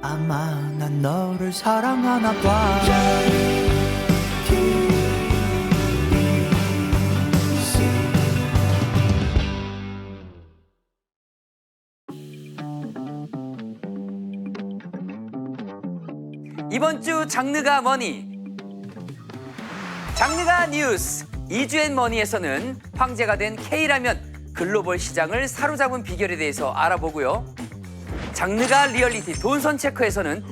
아마 난 너를 사랑하나 봐. 이번 주 장르가 뭐니? 장르가 뉴스. 이주앤머니에서는 황제가 된 K라면 글로벌 시장을 사로잡은 비결에 대해서 알아보고요. 장르가 리얼리티 돈선 체크에서는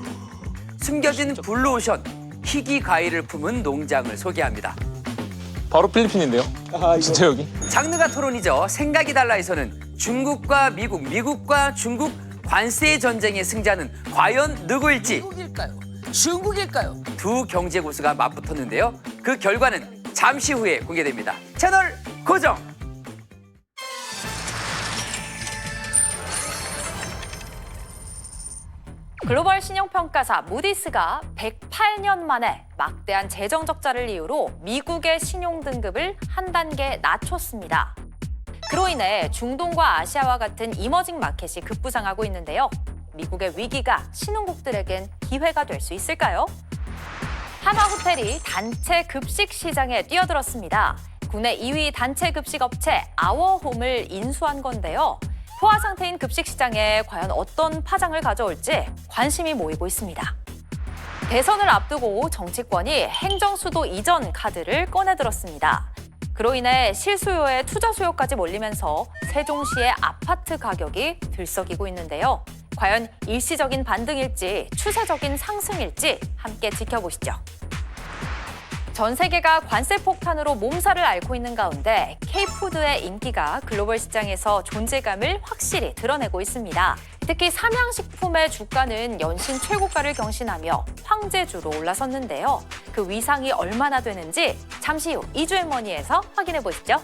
숨겨진 블루오션 희귀 과일을 품은 농장을 소개합니다. 바로 필리핀인데요. 진짜 여기. 장르가 토론이죠. 생각이 달라에서는 중국과 미국, 미국과 중국 관세 전쟁의 승자는 과연 누구일지 미국일까요? 중국일까요? 두 경제 고수가 맞붙었는데요. 그 결과는 잠시 후에 공개됩니다. 채널 고정! 글로벌 신용평가사 무디스가 108년 만에 막대한 재정 적자를 이유로 미국의 신용 등급을 한 단계 낮췄습니다. 그로 인해 중동과 아시아와 같은 이머징 마켓이 급부상하고 있는데요. 미국의 위기가 신흥국들에겐 기회가 될 수 있을까요? 하나호텔이 단체 급식 시장에 뛰어들었습니다. 국내 2위 단체 급식 업체 아워홈을 인수한 건데요. 포화 상태인 급식 시장에 과연 어떤 파장을 가져올지 관심이 모이고 있습니다. 대선을 앞두고 정치권이 행정수도 이전 카드를 꺼내들었습니다. 그로 인해 실수요에 투자 수요까지 몰리면서 세종시의 아파트 가격이 들썩이고 있는데요. 과연 일시적인 반등일지 추세적인 상승일지 함께 지켜보시죠. 전 세계가 관세 폭탄으로 몸살을 앓고 있는 가운데 K푸드의 인기가 글로벌 시장에서 존재감을 확실히 드러내고 있습니다. 특히 삼양식품의 주가는 연신 최고가를 경신하며 황제주로 올라섰는데요. 그 위상이 얼마나 되는지 잠시 후 이주앤머니에서 확인해 보시죠.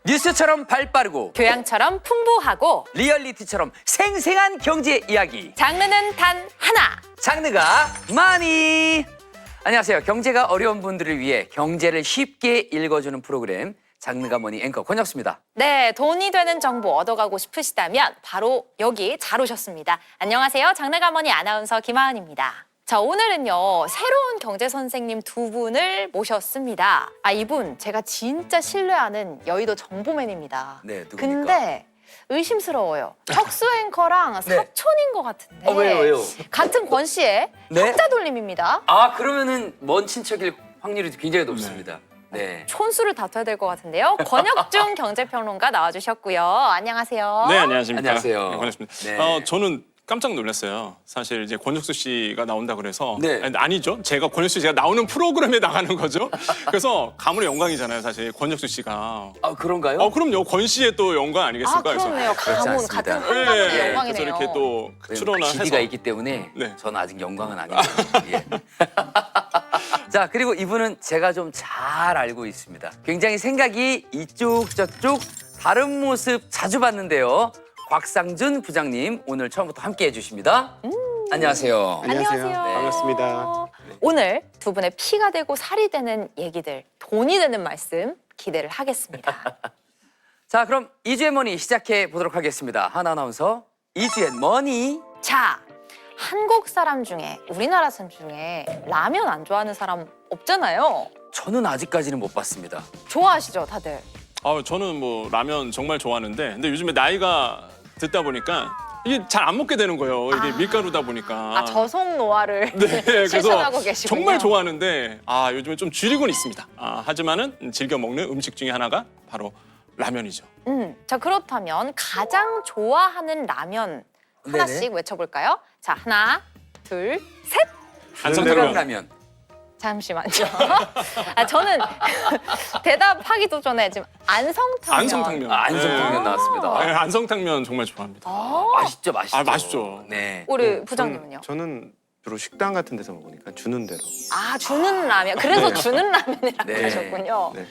뉴스처럼 발빠르고 교양처럼 풍부하고 리얼리티처럼 생생한 경제 이야기. 장르는 단 하나. 장르가 많이. 안녕하세요. 경제가 어려운 분들을 위해 경제를 쉽게 읽어주는 프로그램 장르가 뭐니 앵커 권혁수입니다. 네, 돈이 되는 정보 얻어가고 싶으시다면 바로 여기 잘 오셨습니다. 안녕하세요. 장르가머니 아나운서 김하은입니다. 자, 오늘은요, 새로운 경제 선생님 두 분을 모셨습니다. 이분 제가 진짜 신뢰하는 여의도 정보맨입니다. 네, 누굽니까? 근데 의심스러워요. 혁수 앵커랑 네. 사촌인 것 같은데. 왜요? 같은 권 씨의 네? 학자 돌림입니다. 그러면은 먼 친척일 확률이 굉장히 높습니다. 네. 촌수를 다퉈야 될 것 같은데요. 권혁중 경제평론가 나와주셨고요. 안녕하세요. 네, 안녕하십니까. 안녕하세요. 네, 반갑습니다. 네. 저는 깜짝 놀랐어요. 사실 이제 권혁수 씨가 나온다 그래서 네. 아니죠. 제가 권혁수 씨가 나오는 프로그램에 나가는 거죠. 그래서 가문의 영광이잖아요. 사실 권혁수 씨가. 그런가요? 그럼요. 권 씨의 또 영광 아니겠습니까? 그렇네요. 그렇지 가문 않습니다. 같은 그래서, 한가문의 네, 영광이네요. 그래서 이렇게 또 출연을 해서 GD가 있기 때문에 네. 저는 아직 영광은 아닙니다. 예. 자, 그리고 이분은 제가 좀 잘 알고 있습니다. 굉장히 생각이 이쪽 저쪽 다른 모습 자주 봤는데요. 곽상준 부장님 오늘 처음부터 함께 해주십니다. 안녕하세요. 안녕하세요. 네. 반갑습니다. 오늘 두 분의 피가 되고 살이 되는 얘기들, 돈이 되는 말씀 기대를 하겠습니다. 자, 그럼 이주앤머니 시작해 보도록 하겠습니다. 하나 아나운서 이주앤머니. 자, 한국 사람 중에, 우리나라 사람 중에 라면 안 좋아하는 사람 없잖아요. 저는 아직까지는 못 봤습니다. 좋아하시죠, 다들? 저는 뭐 라면 정말 좋아하는데 근데 요즘에 나이가 듣다 보니까 이게 잘 안 먹게 되는 거예요. 이게 밀가루다 보니까. 저속 노화를 네, 실천하고 그래서 계시군요. 정말 좋아하는데 요즘에 좀 줄이고는 있습니다. 하지만은 즐겨 먹는 음식 중에 하나가 바로 라면이죠. 자, 그렇다면 가장 좋아하는 라면 하나씩 네네. 외쳐볼까요? 자, 하나, 둘, 셋! 안성탕면. 라면. 잠시만요. 저는 대답하기도 전에 지금 안성탕면. 안성탕면. 안성탕면 나왔습니다. 네, 안성탕면 정말 좋아합니다. 맛있죠, 맛있죠. 맛있죠. 네. 우리 부장님은요? 저는 주로 식당 같은 데서 먹으니까 주는 대로. 주는 라면. 그래서 네. 주는 라면이라고 네. 하셨군요. 네.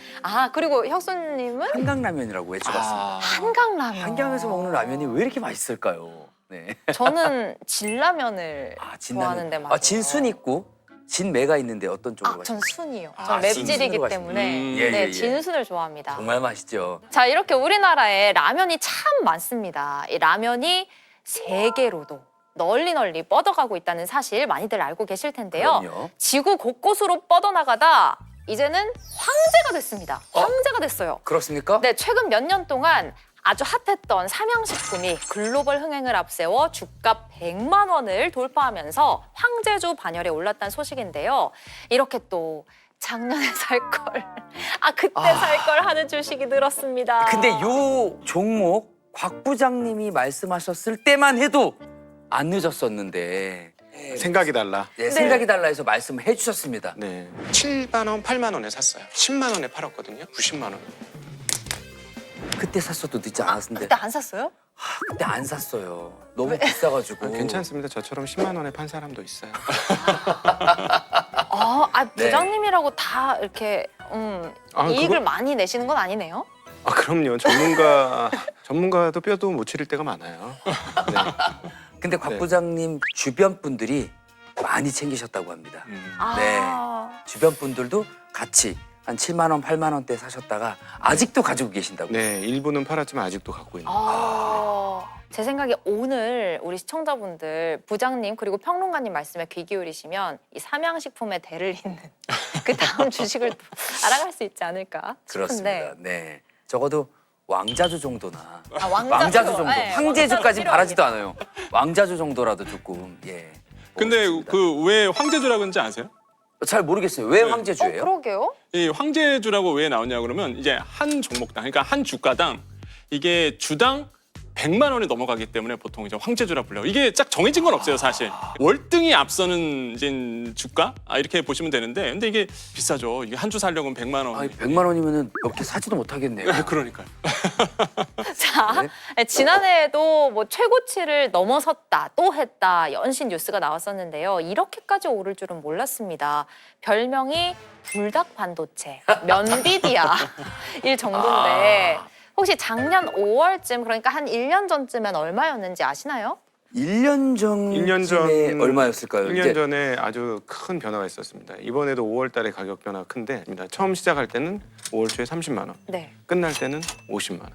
그리고 혁수님은 한강라면이라고 외쳐봤습니다. 한강라면. 한강에서 먹는 라면이 왜 이렇게 맛있을까요? 네. 저는 진라면을 진라면. 좋아하는데 말이에요. 진순 있고 진매가 있는데 어떤 쪽으로 전 가시나요? 순이요. 아, 전 맵찔이기 진순으로 때문에 가시는구나. 예, 네, 예, 예. 진순을 좋아합니다. 정말 맛있죠. 자, 이렇게 우리나라에 라면이 참 많습니다. 이 라면이 세계로도 널리 뻗어가고 있다는 사실 많이들 알고 계실 텐데요. 그럼요. 지구 곳곳으로 뻗어나가다 이제는 황제가 됐습니다. 황제가 됐어요. 그렇습니까? 네, 최근 몇 년 동안 아주 핫했던 삼양식품이 글로벌 흥행을 앞세워 주가 100만 원을 돌파하면서 황제주 반열에 올랐다는 소식인데요. 이렇게 또 작년에 살 걸, 그때 살 걸 하는 주식이 늘었습니다. 근데 요 종목 곽 부장님이 말씀하셨을 때만 해도 안 늦었었는데 생각이 달라. 네, 생각이 달라 해서 말씀을 해주셨습니다. 네. 7만 원, 8만 원에 샀어요. 10만 원에 팔았거든요. 90만 원. 그때 샀어도 늦지 않았는데 그때 안 샀어요? 그때 안 샀어요. 너무 비싸가지고. 괜찮습니다. 저처럼 10만 원에 판 사람도 있어요. 네. 부장님이라고 다 이렇게 이익을 많이 내시는 건 아니네요. 그럼요. 전문가도 뼈도 못 치를 때가 많아요. 네. 근데 곽 네. 부장님 주변 분들이 많이 챙기셨다고 합니다. 네. 주변 분들도 같이 한 7만 원, 8만 원대 사셨다가 아직도 가지고 계신다고. 네, 일부는 팔았지만 아직도 갖고 있는. 제 생각에 오늘 우리 시청자분들 부장님 그리고 평론가님 말씀에 귀 기울이시면 이 삼양식품의 대를 잇는 그 다음 주식을 또 알아갈 수 있지 않을까 그렇습니다. 싶은데. 네. 적어도 왕자주 정도나 왕자주 정도, 네, 황제주까지 왕자주 바라지도 않아요. 왕자주 정도라도 조금 근데 먹었습니다. 그 왜 황제주라고 하는지 아세요? 잘 모르겠어요. 왜 네. 황제주예요? 그러게요. 이 황제주라고 왜 나오냐 그러면 이제 한 종목당, 그러니까 한 주가당 이게 주당 100만 원이 넘어가기 때문에 보통 이제 황제주라 불려요. 이게 딱 정해진 건 없어요, 사실. 월등히 앞서는 이제 주가 이렇게 보시면 되는데, 근데 이게 비싸죠. 이게 한 주 살려면 100만 원. 아니, 100만 원이면 몇 개 사지도 못하겠네요. 그러니까요. 자, 지난해에도 뭐 최고치를 넘어섰다, 또 했다, 연신 뉴스가 나왔었는데요. 이렇게까지 오를 줄은 몰랐습니다. 별명이 불닭 반도체, 면비디아일 정도인데 혹시 작년 5월쯤, 그러니까 한 1년 전쯤엔 얼마였는지 아시나요? 1년 전쯤에 1년 전 얼마였을까요? 1년 전에 아주 큰 변화가 있었습니다. 이번에도 5월 달에 가격 변화가 큰데 처음 시작할 때는 5월 초에 30만 원, 네. 끝날 때는 50만 원.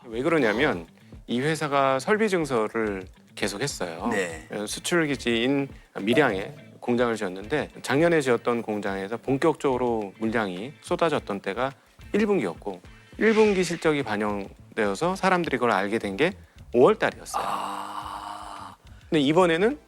왜 그러냐면 이 회사가 설비 증설을 계속했어요. 네. 수출 기지인 밀양에 공장을 지었는데 작년에 지었던 공장에서 본격적으로 물량이 쏟아졌던 때가 1분기였고 1분기 실적이 반영되어서 사람들이 그걸 알게 된 게 5월 달이었어요. 근데 이번에는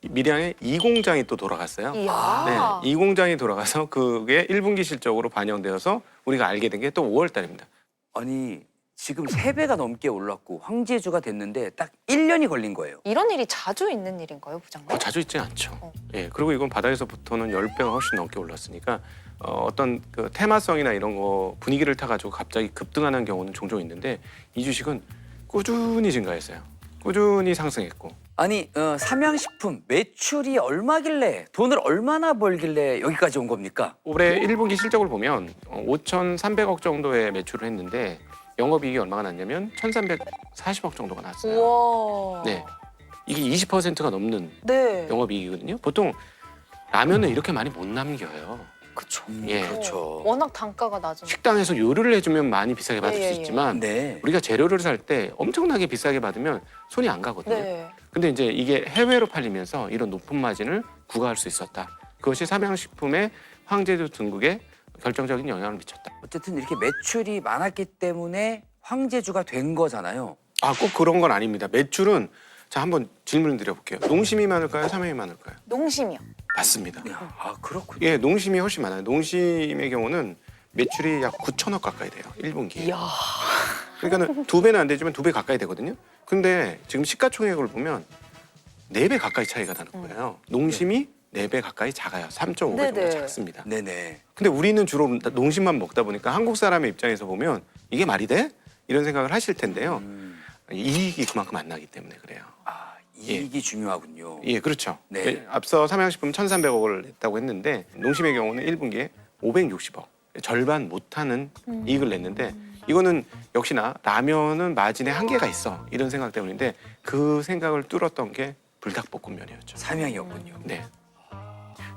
밀양에 이 공장이 또 돌아갔어요. 이야. 네, 이 공장이 돌아가서 그게 1분기 실적으로 반영되어서 우리가 알게 된 게 또 5월 달입니다. 아니 지금 3배가 넘게 올랐고 황제주가 됐는데 딱 1년이 걸린 거예요. 이런 일이 자주 있는 일인가요, 부장님? 자주 있지 않죠. 예, 그리고 이건 바닥에서부터는 10배가 훨씬 넘게 올랐으니까 어떤 그 테마성이나 이런 거 분위기를 타가지고 갑자기 급등하는 경우는 종종 있는데 이 주식은 꾸준히 증가했어요. 꾸준히 상승했고. 아니 삼양식품 매출이 얼마길래 돈을 얼마나 벌길래 여기까지 온 겁니까? 올해 1분기 실적을 보면 5,300억 정도의 매출을 했는데 영업이익이 얼마가 났냐면 1,340억 정도가 났어요. 우와. 네, 이게 20%가 넘는 네. 영업이익이거든요. 보통 라면은 이렇게 많이 못 남겨요. 그쵸. 예. 그렇죠. 워낙 단가가 낮으니까. 식당에서 요리를 해주면 많이 비싸게 받을 예, 예, 수 예. 있지만 네. 우리가 재료를 살 때 엄청나게 비싸게 받으면 손이 안 가거든요. 네. 근데 이제 이게 해외로 팔리면서 이런 높은 마진을 구가할 수 있었다. 그것이 삼양식품의 황제주 등극에 결정적인 영향을 미쳤다. 어쨌든 이렇게 매출이 많았기 때문에 황제주가 된 거잖아요. 꼭 그런 건 아닙니다. 매출은 자 한번 질문을 드려볼게요. 농심이 많을까요? 삼양이 많을까요? 농심이요. 맞습니다. 그렇군요. 예, 농심이 훨씬 많아요. 농심의 경우는 매출이 약 9천억 가까이 돼요. 1분기에. 이야. 그러니까는 2배는 안 되지만 2배 가까이 되거든요. 근데 지금 시가총액을 보면 4배 가까이 차이가 나는 거예요. 농심이 4배 가까이 작아요. 3.5배 정도 네네. 작습니다. 네네. 근데 우리는 주로 농심만 먹다 보니까 한국 사람의 입장에서 보면 이게 말이 돼? 이런 생각을 하실 텐데요. 이익이 그만큼 안 나기 때문에 그래요. 이익이 중요하군요. 예, 그렇죠. 네. 앞서 삼양식품 1,300억을 냈다고 했는데 농심의 경우는 1분기에 560억, 절반 못하는 이익을 냈는데 이거는 역시나 라면은 마진에 한계가 있어 이런 생각 때문인데 그 생각을 뚫었던 게 불닭볶음면이었죠. 삼양이었군요. 네.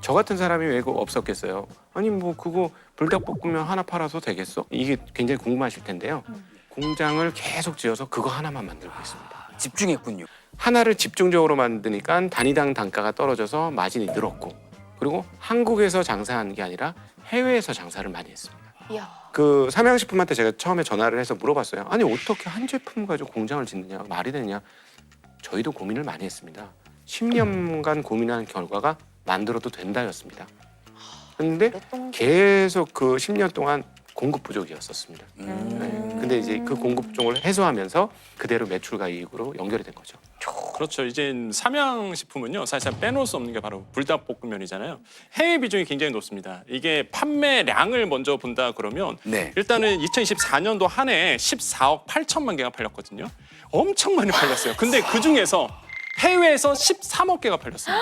저 같은 사람이 왜 그거 없었겠어요? 아니 뭐 그거 불닭볶음면 하나 팔아서 되겠어? 이게 굉장히 궁금하실 텐데요. 공장을 계속 지어서 그거 하나만 만들고 있습니다. 집중했군요. 하나를 집중적으로 만드니까 단위당 단가가 떨어져서 마진이 늘었고, 그리고 한국에서 장사하는 게 아니라 해외에서 장사를 많이 했습니다. 이야. 그 삼양식품한테 제가 처음에 전화를 해서 물어봤어요. 아니 어떻게 한 제품 가지고 공장을 짓느냐, 말이 되냐. 저희도 고민을 많이 했습니다. 10년간 고민한 결과가 만들어도 된다였습니다. 그런데 계속 그 10년 동안 공급 부족이었었습니다. 네. 근데 이제 그 공급 부족을 해소하면서 그대로 매출과 이익으로 연결이 된 거죠. 그렇죠. 이제 삼양식품은요, 사실상 빼놓을 수 없는 게 바로 불닭볶음면이잖아요. 해외 비중이 굉장히 높습니다. 이게 판매량을 먼저 본다 그러면 네. 일단은 2024년도 한 해에 14억 8천만 개가 팔렸거든요. 엄청 많이 팔렸어요. 근데 그 중에서 해외에서 13억 개가 팔렸습니다.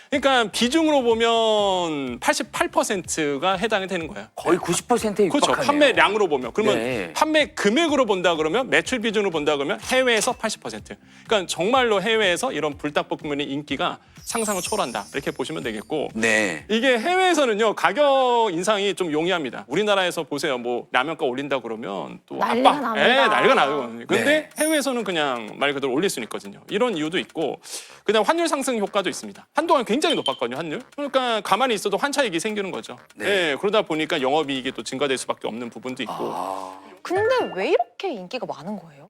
그러니까 비중으로 보면 88%가 해당이 되는 거예요. 거의 90%에 육박하네요. 그렇죠. 판매량으로 보면. 그러면 네. 판매 금액으로 본다 그러면 매출 비중으로 본다 그러면 해외에서 80%. 그러니까 정말로 해외에서 이런 불닭볶음면의 인기가 상상을 초월한다. 이렇게 보시면 되겠고. 네. 이게 해외에서는요, 가격 인상이 좀 용이합니다. 우리나라에서 보세요. 뭐 라면가 올린다 그러면 또 난리가 압박. 납니다. 예, 난리가 나요. 근데 네. 해외에서는 그냥 말 그대로 올릴 수는 있거든요. 이런 이유도 있고, 그다음 환율 상승 효과도 있습니다. 한동안 굉장히 높았거든요, 환율. 그러니까 가만히 있어도 환차익이 생기는 거죠. 네. 예, 그러다 보니까 영업이익이 또 증가될 수밖에 없는 부분도 있고. 근데 왜 이렇게 인기가 많은 거예요?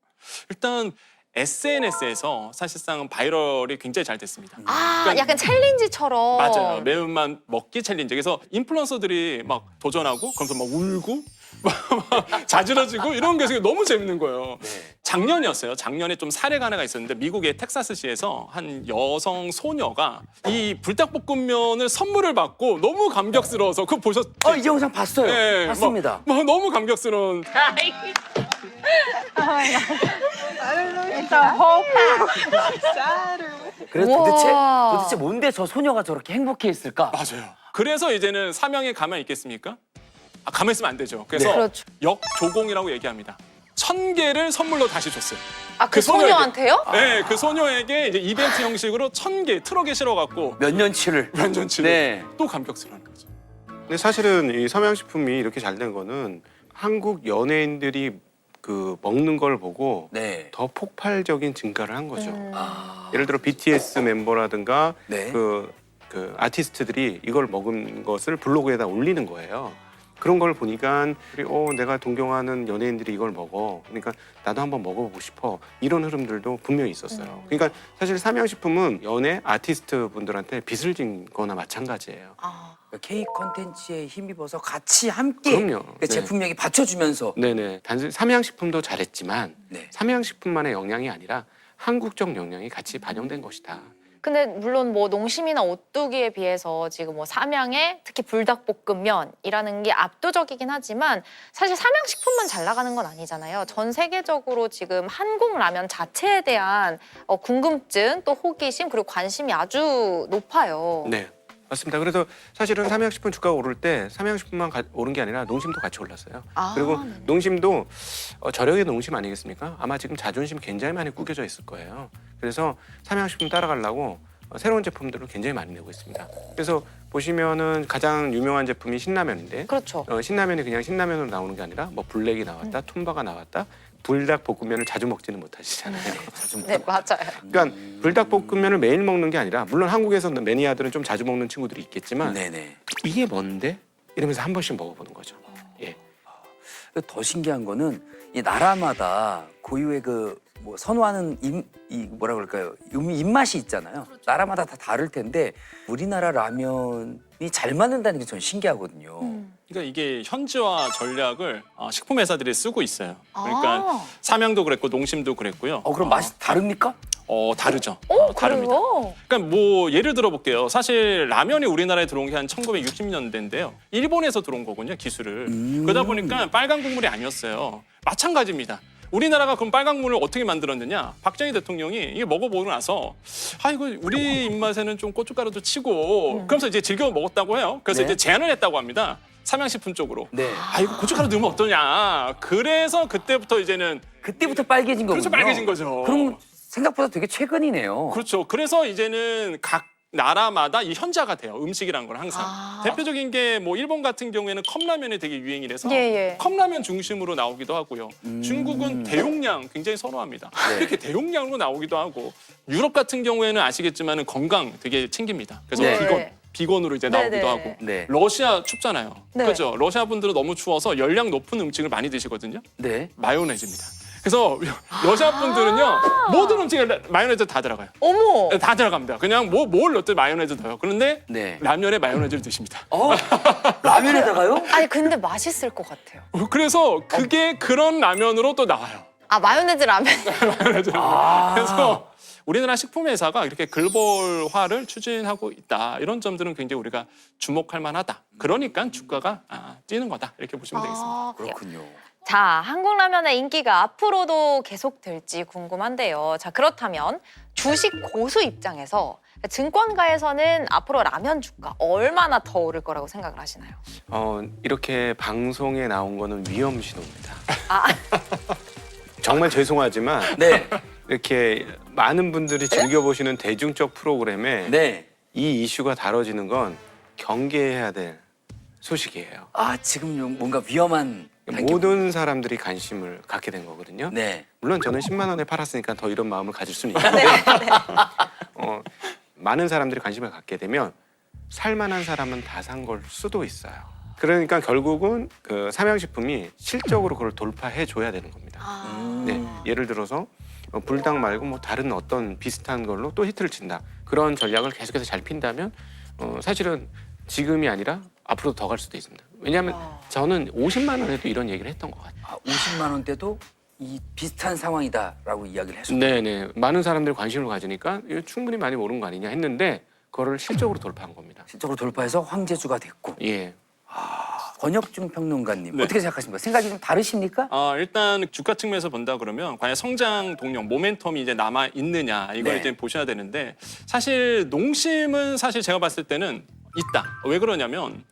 일단 SNS에서 사실상 바이럴이 굉장히 잘 됐습니다. 아, 그러니까 약간 챌린지처럼. 맞아요. 매운맛 먹기 챌린지. 그래서 인플루언서들이 막 도전하고 그러면서 막 울고 막 자지러지고 이런 게 너무 재밌는 거예요. 작년이었어요. 작년에 좀 사례가 하나가 있었는데 미국의 텍사스시에서 한 여성 소녀가 이 불닭볶음면을 선물을 받고 너무 감격스러워서 그거 보셨죠? 이 영상 봤어요. 네, 봤습니다. 막 너무 감격스러운. 그래서 우와. 도대체 뭔데 저 소녀가 저렇게 행복해했을까? 맞아요. 그래서 이제는 삼양에 가만히 있겠습니까? 가만히 있으면 안 되죠. 그래서 그렇죠. 역조공이라고 얘기합니다. 1000개를 선물로 다시 줬어요. 아, 그 소녀에게. 소녀한테요? 네, 그 소녀에게 이제 이벤트 형식으로 1000개 트럭에 실어갖고 몇 년치를. 면전치를 네. 또 감격스러운 거죠. 근데 사실은 이 삼양식품이 이렇게 잘 된 거는 한국 연예인들이 그 먹는 걸 보고 네. 더 폭발적인 증가를 한 거죠. 아. 예를 들어 BTS 멤버라든가 네. 그 아티스트들이 이걸 먹은 것을 블로그에다 올리는 거예요. 그런 걸 보니까 내가 동경하는 연예인들이 이걸 먹어. 그러니까 나도 한번 먹어보고 싶어. 이런 흐름들도 분명히 있었어요. 그러니까 사실 삼양식품은 연예 아티스트 분들한테 빚을 진 거나 마찬가지예요. 아. K 콘텐츠에 힘입어서 같이 함께 그럼요. 그 네. 제품력이 받쳐주면서 네네. 단순히 삼양식품도 잘했지만 네. 삼양식품만의 영향이 아니라 한국적 영향이 같이 반영된 것이다. 근데 물론 뭐 농심이나 오뚜기에 비해서 지금 뭐 삼양의 특히 불닭볶음면이라는 게 압도적이긴 하지만 사실 삼양식품만 잘 나가는 건 아니잖아요. 전 세계적으로 지금 한국 라면 자체에 대한 궁금증 또 호기심 그리고 관심이 아주 높아요. 네. 맞습니다. 그래서 사실은 삼양식품 주가가 오를 때 삼양식품만 오른 게 아니라 농심도 같이 올랐어요. 아, 그리고 네네. 농심도 저력의 농심 아니겠습니까? 아마 지금 자존심 굉장히 많이 구겨져 있을 거예요. 그래서 삼양식품 따라가려고 새로운 제품들을 굉장히 많이 내고 있습니다. 그래서 보시면은 가장 유명한 제품이 신라면인데 그렇죠. 신라면이 그냥 신라면으로 나오는 게 아니라 뭐 블랙이 나왔다, 툼바가 나왔다, 불닭볶음면을 자주 먹지는 못하시잖아요. 네, 맞아요. 그러니까 불닭볶음면을 매일 먹는 게 아니라 물론 한국에서 매니아들은 좀 자주 먹는 친구들이 있겠지만 네네. 이게 뭔데? 이러면서 한 번씩 먹어보는 거죠. 예. 더 신기한 거는 이 나라마다 고유의 그 뭐 선호하는 뭐라 그럴까요? 입맛이 있잖아요. 나라마다 다 다를 텐데 우리나라 라면이 잘 맞는다는 게 전 신기하거든요. 그러니까 이게 현지화 전략을 식품 회사들이 쓰고 있어요. 그러니까 아. 삼양도 그랬고 농심도 그랬고요. 그럼 맛이 다릅니까? 다르죠. 오, 다릅니다. 그래요? 그러니까 뭐 예를 들어 볼게요. 사실 라면이 우리나라에 들어온 게 한 1960년대인데요. 일본에서 들어온 거군요, 기술을. 그러다 보니까 빨간 국물이 아니었어요. 마찬가지입니다. 우리나라가 그럼 빨간 국물을 어떻게 만들었느냐? 박정희 대통령이 이게 먹어보고 나서 이거 우리 입맛에는 좀 고춧가루도 치고 그러면서 이제 즐겨 먹었다고 해요. 그래서 네. 이제 제안을 했다고 합니다. 삼양식품 쪽으로. 네. 이거 고춧가루 넣으면 어떠냐? 그래서 그때부터 이제는 그때부터 빨개진 거군요. 그렇죠, 빨개진 거죠. 그럼 생각보다 되게 최근이네요. 그렇죠. 그래서 이제는 각 나라마다 이 현자가 돼요. 음식이란 건 항상. 아. 대표적인 게 뭐 일본 같은 경우에는 컵라면이 되게 유행이라서 예. 컵라면 중심으로 나오기도 하고요. 중국은 대용량 굉장히 선호합니다. 네. 이렇게 대용량으로 나오기도 하고 유럽 같은 경우에는 아시겠지만 건강 되게 챙깁니다. 그래서 네. 비건으로 이제 네네. 나오기도 하고. 네. 러시아 춥잖아요. 네. 그렇죠. 러시아 분들은 너무 추워서 열량 높은 음식을 많이 드시거든요. 네. 마요네즈입니다. 그래서 러시아 분들은요 모든 음식에 마요네즈 다 들어가요. 어머. 다 들어갑니다. 그냥 뭘 넣든 마요네즈 넣어요. 그런데 네. 라면에 마요네즈를 드십니다. 라면에다가요? 아니 근데 맛있을 것 같아요. 그래서 그게 그런 라면으로 또 나와요. 아 마요네즈 라면. 마요네즈 라면. 그래서 우리나라 식품회사가 이렇게 글로벌화를 추진하고 있다. 이런 점들은 굉장히 우리가 주목할 만하다. 그러니까 주가가 뛰는 거다. 이렇게 보시면 되겠습니다. 아, 그렇군요. 자, 한국 라면의 인기가 앞으로도 계속될지 궁금한데요. 자, 그렇다면 주식 고수 입장에서 증권가에서는 앞으로 라면 주가 얼마나 더 오를 거라고 생각을 하시나요? 이렇게 방송에 나온 거는 위험 신호입니다. 아, 정말 죄송하지만 네. 이렇게 많은 분들이 즐겨보시는 대중적 프로그램에 네. 이 이슈가 다뤄지는 건 경계해야 될 소식이에요. 아, 지금 뭔가 위험한 모든 사람들이 관심을 갖게 된 거거든요. 네. 물론 저는 10만 원에 팔았으니까 더 이런 마음을 가질 수는 있는데 많은 사람들이 관심을 갖게 되면 살만한 사람은 다 산 걸 수도 있어요. 그러니까 결국은 그 삼양식품이 실적으로 그걸 돌파해 줘야 되는 겁니다. 네, 예를 들어서 불닭 말고 뭐 다른 어떤 비슷한 걸로 또 히트를 친다. 그런 전략을 계속해서 잘 핀다면 사실은 지금이 아니라 앞으로 더 갈 수도 있습니다. 왜냐하면 저는 50만 원에도 이런 얘기를 했던 것 같아요. 50만 원대도 이 비슷한 상황이다라고 이야기를 했습니다. 네네. 많은 사람들이 관심을 가지니까 이거 충분히 많이 오른 거 아니냐 했는데 그거를 실적으로 돌파한 겁니다. 실적으로 돌파해서 황제주가 됐고. 예. 권혁중 평론가님 네. 어떻게 생각하십니까? 생각이 좀 다르십니까? 일단 주가 측면에서 본다 그러면 과연 성장 동력, 모멘텀이 이제 남아 있느냐 이걸 네. 이제 보셔야 되는데 사실 농심은 사실 제가 봤을 때는 있다. 왜 그러냐면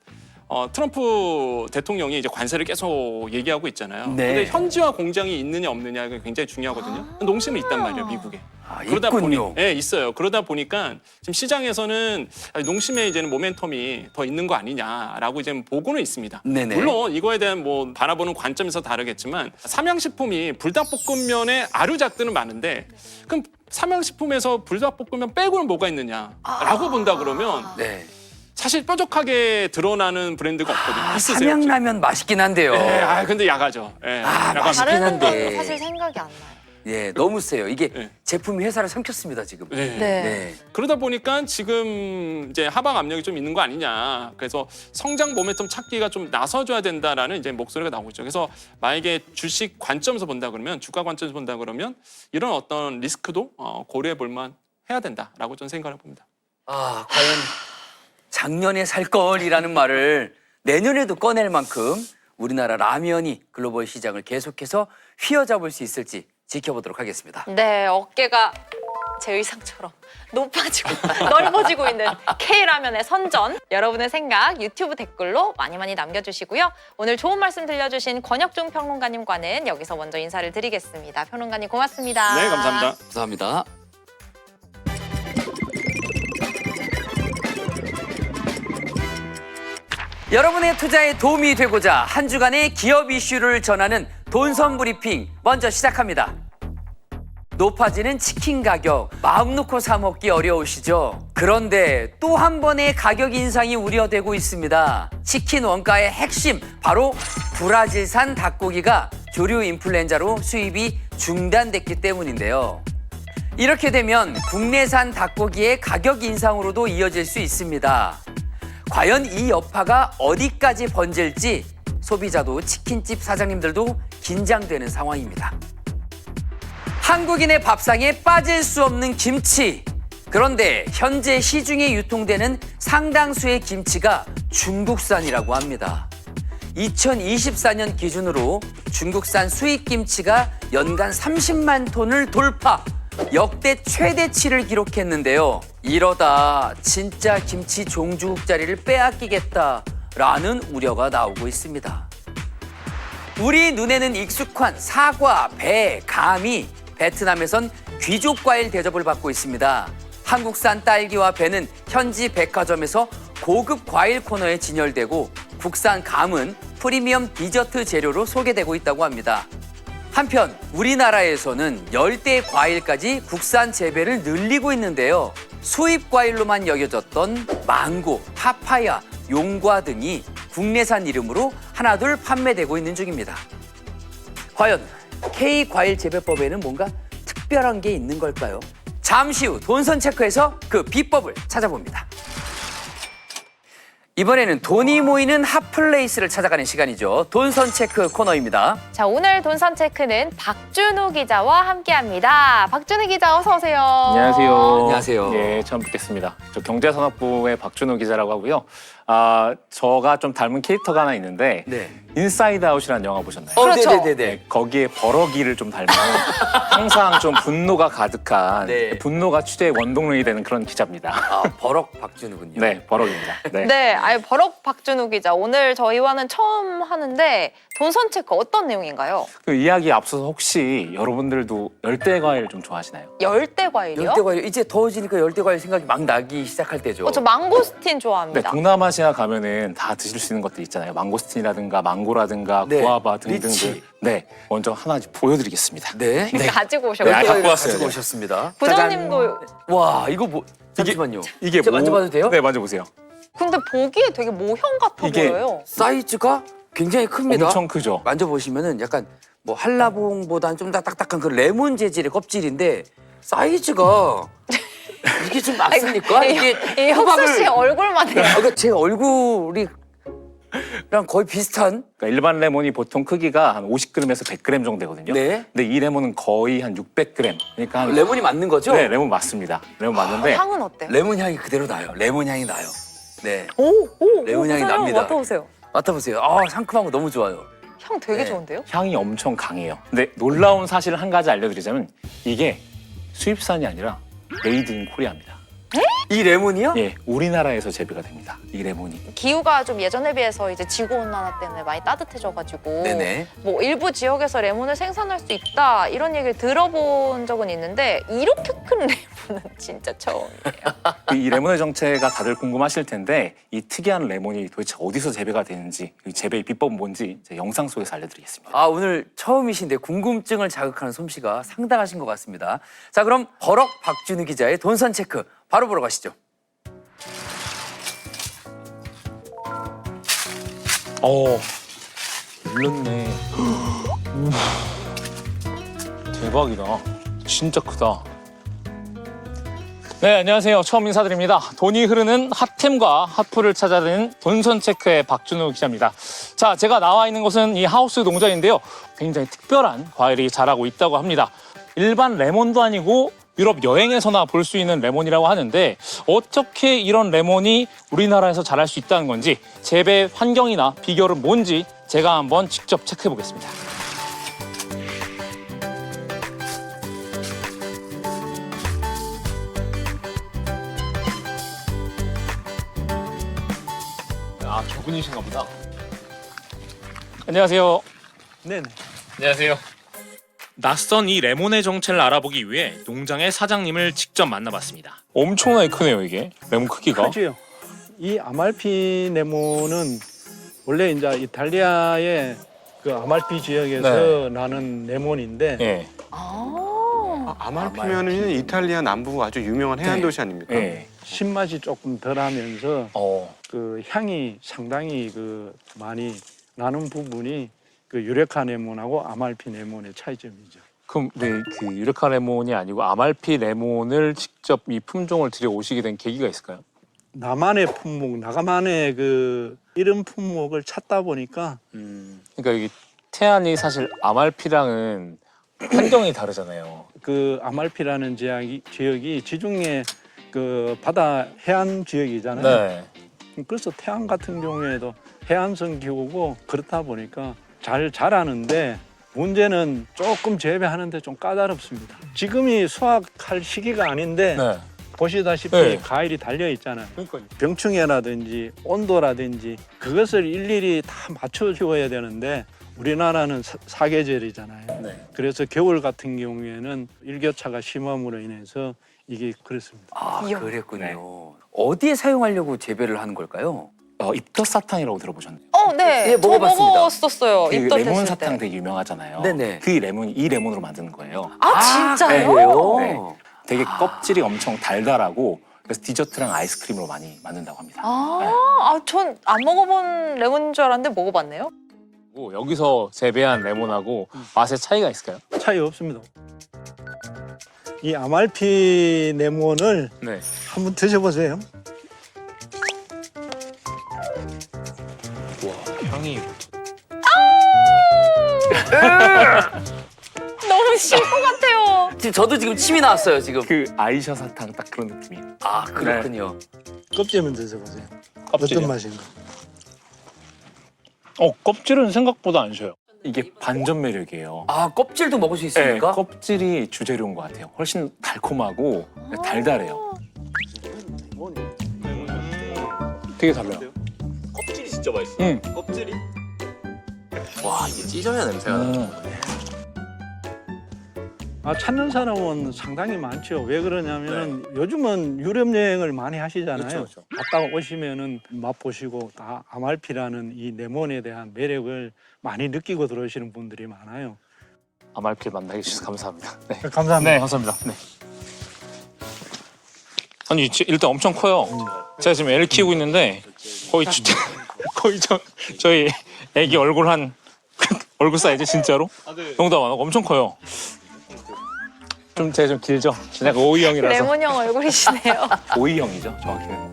트럼프 대통령이 이제 관세를 계속 얘기하고 있잖아요. 네. 근데 현지화 공장이 있느냐 없느냐가 굉장히 중요하거든요. 농심은 있단 말이에요, 미국에. 그러다 있군요. 보니, 예, 있어요. 그러다 보니까 지금 시장에서는 농심에 이제는 모멘텀이 더 있는 거 아니냐라고 이제 보고는 있습니다. 네네. 물론 이거에 대한 뭐 바라보는 관점에서 다르겠지만 삼양식품이 불닭볶음면에 아류작들은 많은데 그럼 삼양식품에서 불닭볶음면 빼고는 뭐가 있느냐라고 본다 그러면 네. 사실 뾰족하게 드러나는 브랜드가 없거든요. 있으세요? 삼양라면 맛있긴 한데요. 네, 근데 야가죠. 예, 야가. 맛있긴 다른 한데. 건 사실 생각이 안 나요. 예, 너무 세요. 이게 네. 제품이 회사를 삼켰습니다 지금. 네. 네. 그러다 보니까 지금 이제 하방 압력이 좀 있는 거 아니냐. 그래서 성장 모멘텀 찾기가 좀 나서줘야 된다라는 이제 목소리가 나오고 있죠. 그래서 만약에 주식 관점에서 본다 그러면 주가 관점에서 본다 그러면 이런 어떤 리스크도 고려해 볼만 해야 된다라고 저는 생각을 해봅니다. 과연 작년에 살 걸이라는 말을 내년에도 꺼낼 만큼 우리나라 라면이 글로벌 시장을 계속해서 휘어잡을 수 있을지 지켜보도록 하겠습니다. 네, 어깨가 제 의상처럼 높아지고 넓어지고 있는 K라면의 선전. 여러분의 생각 유튜브 댓글로 많이 남겨주시고요. 오늘 좋은 말씀 들려주신 권혁중 평론가님과는 여기서 먼저 인사를 드리겠습니다. 평론가님 고맙습니다. 네, 감사합니다. 감사합니다. 여러분의 투자에 도움이 되고자 한 주간의 기업 이슈를 전하는 돈선 브리핑 먼저 시작합니다. 높아지는 치킨 가격, 마음 놓고 사 먹기 어려우시죠? 그런데 또 한 번의 가격 인상이 우려되고 있습니다. 치킨 원가의 핵심, 바로 브라질산 닭고기가 조류 인플루엔자로 수입이 중단됐기 때문인데요. 이렇게 되면 국내산 닭고기의 가격 인상으로도 이어질 수 있습니다. 과연 이 여파가 어디까지 번질지 소비자도 치킨집 사장님들도 긴장되는 상황입니다. 한국인의 밥상에 빠질 수 없는 김치. 그런데 현재 시중에 유통되는 상당수의 김치가 중국산이라고 합니다. 2024년 기준으로 중국산 수입 김치가 연간 30만 톤을 돌파, 역대 최대치를 기록했는데요. 이러다 진짜 김치 종주국 자리를 빼앗기겠다라는 우려가 나오고 있습니다. 우리 눈에는 익숙한 사과, 배, 감이 베트남에선 귀족 과일 대접을 받고 있습니다. 한국산 딸기와 배는 현지 백화점에서 고급 과일 코너에 진열되고 국산 감은 프리미엄 디저트 재료로 소개되고 있다고 합니다. 한편 우리나라에서는 열대 과일까지 국산 재배를 늘리고 있는데요. 수입 과일로만 여겨졌던 망고, 파파야, 용과 등이 국내산 이름으로 하나둘 판매되고 있는 중입니다. 과연 K과일 재배법에는 뭔가 특별한 게 있는 걸까요? 잠시 후 돈선 체크에서 그 비법을 찾아봅니다. 이번에는 돈이 모이는 핫플레이스를 찾아가는 시간이죠. 돈선 체크 코너입니다. 자, 오늘 돈선 체크는 박준우 기자와 함께합니다. 박준우 기자 어서 오세요. 안녕하세요. 안녕하세요. 예, 처음 뵙겠습니다. 저 경제산업부의 박준호 기자라고 하고요. 저가 좀 닮은 캐릭터가 하나 있는데 네. 인사이드 아웃이라는 영화 보셨나요? 그렇죠. 네네네. 거기에 버럭이를 좀 닮은 항상 좀 분노가 가득한 네. 분노가 취재의 원동력이 되는 그런 기자입니다. 아, 버럭 박준우군요. 네, 버럭입니다. 네. 네, 아유 버럭 박준우 기자 오늘 저희와는 처음 하는데 돈선 체크 어떤 내용인가요? 그 이야기 앞서서 혹시 여러분들도 열대 과일 좀 좋아하시나요? 열대 과일이요? 열대과일 이제 더워지니까 열대과일 생각이 막 나기 시작할 때죠. 저 망고스틴 네, 좋아합니다. 동남아시아 가면은 다 드실 수 있는 것들 있잖아요. 망고스틴이라든가 망고라든가 네, 구아바 리치. 등등등. 네, 먼저 하나 보여드리겠습니다. 네. 가지고 네, 오셨고요. 갖고 왔어요. 가지고 네. 오셨습니다. 부장님도 와, 이거 뭐 잠시만요. 이게 제가 만져봐도 돼요? 네, 만져보세요. 근데 보기에 되게 모형 같아 이게 보여요. 사이즈가 굉장히 큽니다. 엄청 크죠. 만져보시면은 약간 뭐 한라봉보다는 좀 더 딱딱한 그 레몬 재질의 껍질인데 사이즈가 이게 좀 맞습니까? 이 혁수 씨 얼굴만 해요. 그러니까 제 얼굴이랑 거의 비슷한. 그러니까 일반 레몬이 보통 크기가 한 50g에서 100g 정도 되거든요. 네. 근데 이 레몬은 거의 한 600g. 그러니까 한 레몬이 맞는 거죠? 네, 레몬 맞습니다. 레몬 맞는데 향은 어때요? 레몬 향이 그대로 나요. 레몬 향이 나요. 네. 오, 레몬 향이 사장님 납니다. 맡아보세요. 맡아보세요. 아, 상큼한 거 너무 좋아요. 향 되게 네. 좋은데요? 향이 엄청 강해요. 근데 놀라운 사실을 한 가지 알려드리자면 이게 수입산이 아니라 메이드 인 코리아입니다. 이 레몬이요? 예, 우리나라에서 재배가 됩니다. 이 레몬이. 기후가 좀 예전에 비해서 이제 지구 온난화 때문에 많이 따뜻해져가지고 네네. 뭐 일부 지역에서 레몬을 생산할 수 있다 이런 얘기를 들어본 적은 있는데 이렇게 큰 레몬은 진짜 처음이에요. 이 레몬의 정체가 다들 궁금하실 텐데 이 특이한 레몬이 도대체 어디서 재배가 되는지 이 재배의 비법은 뭔지 이제 영상 속에서 알려드리겠습니다. 아, 오늘 처음이신데 궁금증을 자극하는 솜씨가 상당하신 것 같습니다. 자, 그럼 버럭 박준우 기자의 돈선 체크 바로 보러 가시죠. 열렸네. 대박이다. 진짜 크다. 네, 안녕하세요. 처음 인사드립니다. 돈이 흐르는 핫템과 핫플을 찾아내는 돈선 체크의 박준우 기자입니다. 자, 제가 나와 있는 곳은 이 하우스 농장인데요. 굉장히 특별한 과일이 자라고 있다고 합니다. 일반 레몬도 아니고 유럽 여행에서나 볼 수 있는 레몬이라고 하는데 어떻게 이런 레몬이 우리나라에서 자랄 수 있다는 건지 재배 환경이나 비결은 뭔지 제가 한번 직접 체크해 보겠습니다. 아, 저분이신가 보다. 안녕하세요. 네네. 안녕하세요. 낯선 이 레몬의 정체를 알아보기 위해 농장의 사장님을 직접 만나봤습니다. 엄청나게 크네요, 이게. 레몬 크기가. 크지요. 이 아말피 레몬은 원래 이제 이탈리아의 그 아말피 지역에서 네. 나는 레몬인데 예. 아말피면은 이탈리아 남부 아주 유명한 해안 도시 아닙니까? 예. 신맛이 조금 덜하면서 어. 그 향이 상당히 그 많이 나는 부분이 그 유레카 레몬하고 아말피 레몬의 차이점이죠. 그럼 네, 그 유레카 레몬이 아니고 아말피 레몬을 직접 이 품종을 들여오시게 된 계기가 있을까요? 나만의 품목, 나만의 그 이런 품목을 찾다 보니까 그러니까 여기 태안이 사실 아말피랑은 환경이 다르잖아요. 그 아말피라는 지역이 지중해 그 바다 해안 지역이잖아요. 네. 그래서 태안 같은 경우에도 해안성 기후고 그렇다 보니까 잘 자라는데 문제는 조금 재배하는데 좀 까다롭습니다. 지금이 수확할 시기가 아닌데 네. 보시다시피 네. 과일이 달려 있잖아요. 그러니까요. 병충해라든지 온도라든지 그것을 일일이 다 맞춰줘야 되는데 우리나라는 사계절이잖아요. 네. 그래서 겨울 같은 경우에는 일교차가 심함으로 인해서 이게 그렇습니다. 아, 그랬군요. 어디에 사용하려고 재배를 하는 걸까요? 입덧 사탕이라고 들어보셨나요? 네. 예, 먹어봤습니다. 먹었었어요. 그 입덧 레몬 했을 사탕 때. 되게 유명하잖아요. 네네. 그 레몬이 이 레몬으로 만드는 거예요. 아, 진짜요? 그래요? 네. 되게 껍질이 엄청 달달하고 그래서 디저트랑 아이스크림으로 많이 만든다고 합니다. 전 안 먹어본 레몬인 줄 알았는데 먹어봤네요. 여기서 재배한 레몬하고 맛의 차이가 있을까요? 차이 없습니다. 이 아말피 레몬을 네. 한번 드셔보세요. 향이 너무 실 것 같아요. 지금 저도 지금 침이 나왔어요, 지금. 그 아이샤 사탕 딱 그런 느낌이에요. 아, 그렇군요. 껍질만 드셔보세요. 껍질이요? 어떤 맛인가? 껍질은 생각보다 안 셔요. 이게 반전 매력이에요. 아, 껍질도 먹을 수 네, 있습니까? 껍질이 주재료인 것 같아요. 훨씬 달콤하고 달달해요. 되게 달라요. 껍질이 진짜 맛있어. 응. 껍질이. 와, 이게 찢어야 냄새가 나요. 찾는 사람은 상당히 많죠. 왜 그러냐면은 요즘은 유럽 여행을 많이 하시잖아요. 갔다가 오시면은 맛보시고 다 아말피라는 이 레몬에 대한 매력을 많이 느끼고 들어오시는 분들이 많아요. 아말피 만나게 해주셔서 감사합니다. 네. 감사합니다. 네, 감사합니다. 네. 아니, 일단 엄청 커요. 제가 지금 애를 키우고 있는데 거의 거의 저희 애기 얼굴 얼굴 사이즈 진짜로? 농담 안 하고 엄청 커요. 제가 좀 길죠? 약간 오이형이라서. 레몬형 얼굴이시네요. 오이형이죠, 정확히는.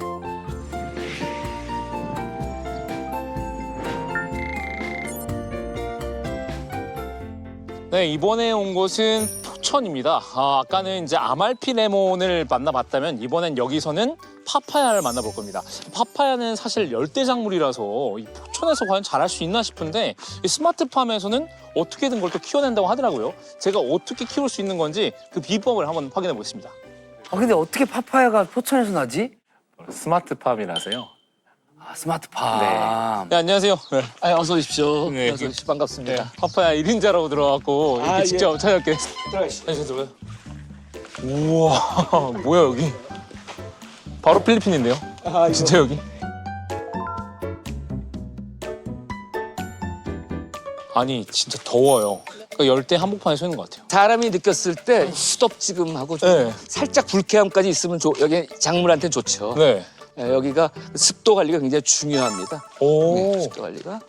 네, 이번에 온 곳은 포천입니다. 아까는 이제 아말피 레몬을 만나봤다면 이번엔 여기서는 파파야를 만나볼 겁니다. 파파야는 사실 열대작물이라서 이 포천에서 과연 자랄 수 있나 싶은데 이 스마트팜에서는 어떻게든 걸 또 키워낸다고 하더라고요. 제가 어떻게 키울 수 있는 건지 그 비법을 한번 확인해 보겠습니다. 근데 어떻게 파파야가 포천에서 나지? 스마트팜이라서요. 아, 스마트팜. 네, 안녕하세요. 네. 어서 오십시오. 네, 어서 오십시오. 반갑습니다. 파파야 1인자라고 들어갖고 이렇게 직접 찾아올게. 들어가시죠. 우와, 뭐야 여기? 바로 필리핀인데요? 진짜 여기? 아니 진짜 더워요. 그러니까 열대 한복판에 서 있는 것 같아요. 사람이 느꼈을 때 수덥지근하고 좀 네. 살짝 불쾌함까지 있으면 여기 작물한테 좋죠. 네. 여기가 습도 관리가 굉장히 중요합니다. 오. 네, 습도 관리가.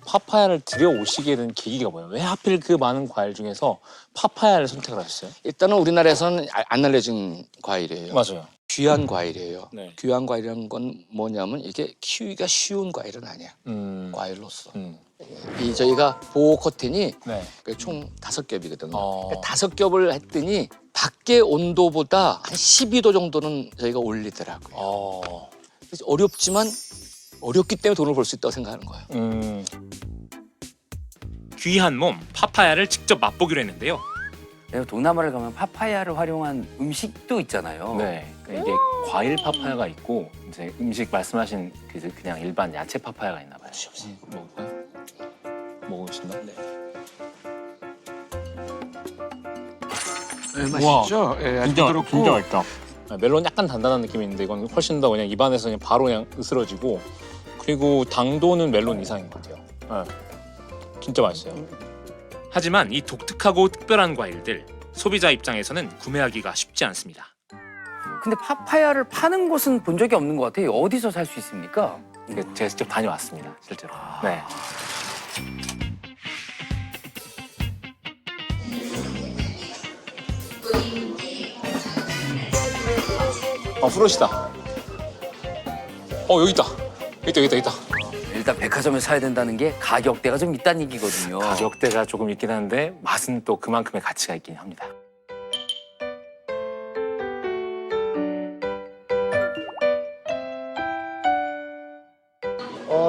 파파야를 들여오시게 된 계기가 뭐예요? 왜 하필 그 많은 과일 중에서 파파야를 선택을 하셨어요? 일단은 우리나라에서는 안 알려진 과일이에요. 맞아요. 귀한 과일이에요. 네. 귀한 과일이라는 건 뭐냐면 이게 키우기가 쉬운 과일은 아니야. 과일로서. 이 저희가 보호 커튼이 네. 총 5겹이거든요. 어. 5겹을 했더니 밖의 온도보다 한 12도 정도는 저희가 올리더라고요. 그래서 어렵기 때문에 돈을 벌 수 있다고 생각하는 거예요. 귀한 몸 파파야를 직접 맛보기로 했는데요. 내가 동남아를 가면 파파야를 활용한 음식도 있잖아요. 네, 이게 과일 파파야가 있고 이제 음식 말씀하신 그냥 일반 야채 파파야가 있나 봐요. 먹을까요? 먹으신다? 네. 맛있죠? 예, 진짜 맛있다. 멜론 약간 단단한 느낌이 있는데 이건 훨씬 더 그냥 입안에서 그냥 바로 그냥 으스러지고 그리고 당도는 멜론 이상인 것 같아요. 네. 진짜 맛있어요. 하지만 이 독특하고 특별한 과일들 소비자 입장에서는 구매하기가 쉽지 않습니다. 근데 파파야를 파는 곳은 본 적이 없는 것 같아요. 어디서 살 수 있습니까? 제가 직접 다녀왔습니다, 실제로. 네. 프로시다. 여기 있다. 여기 있다. 일단 백화점에서 사야 된다는 게 가격대가 좀 있다는 얘기거든요. 가격대가 조금 있긴 한데 맛은 또 그만큼의 가치가 있긴 합니다.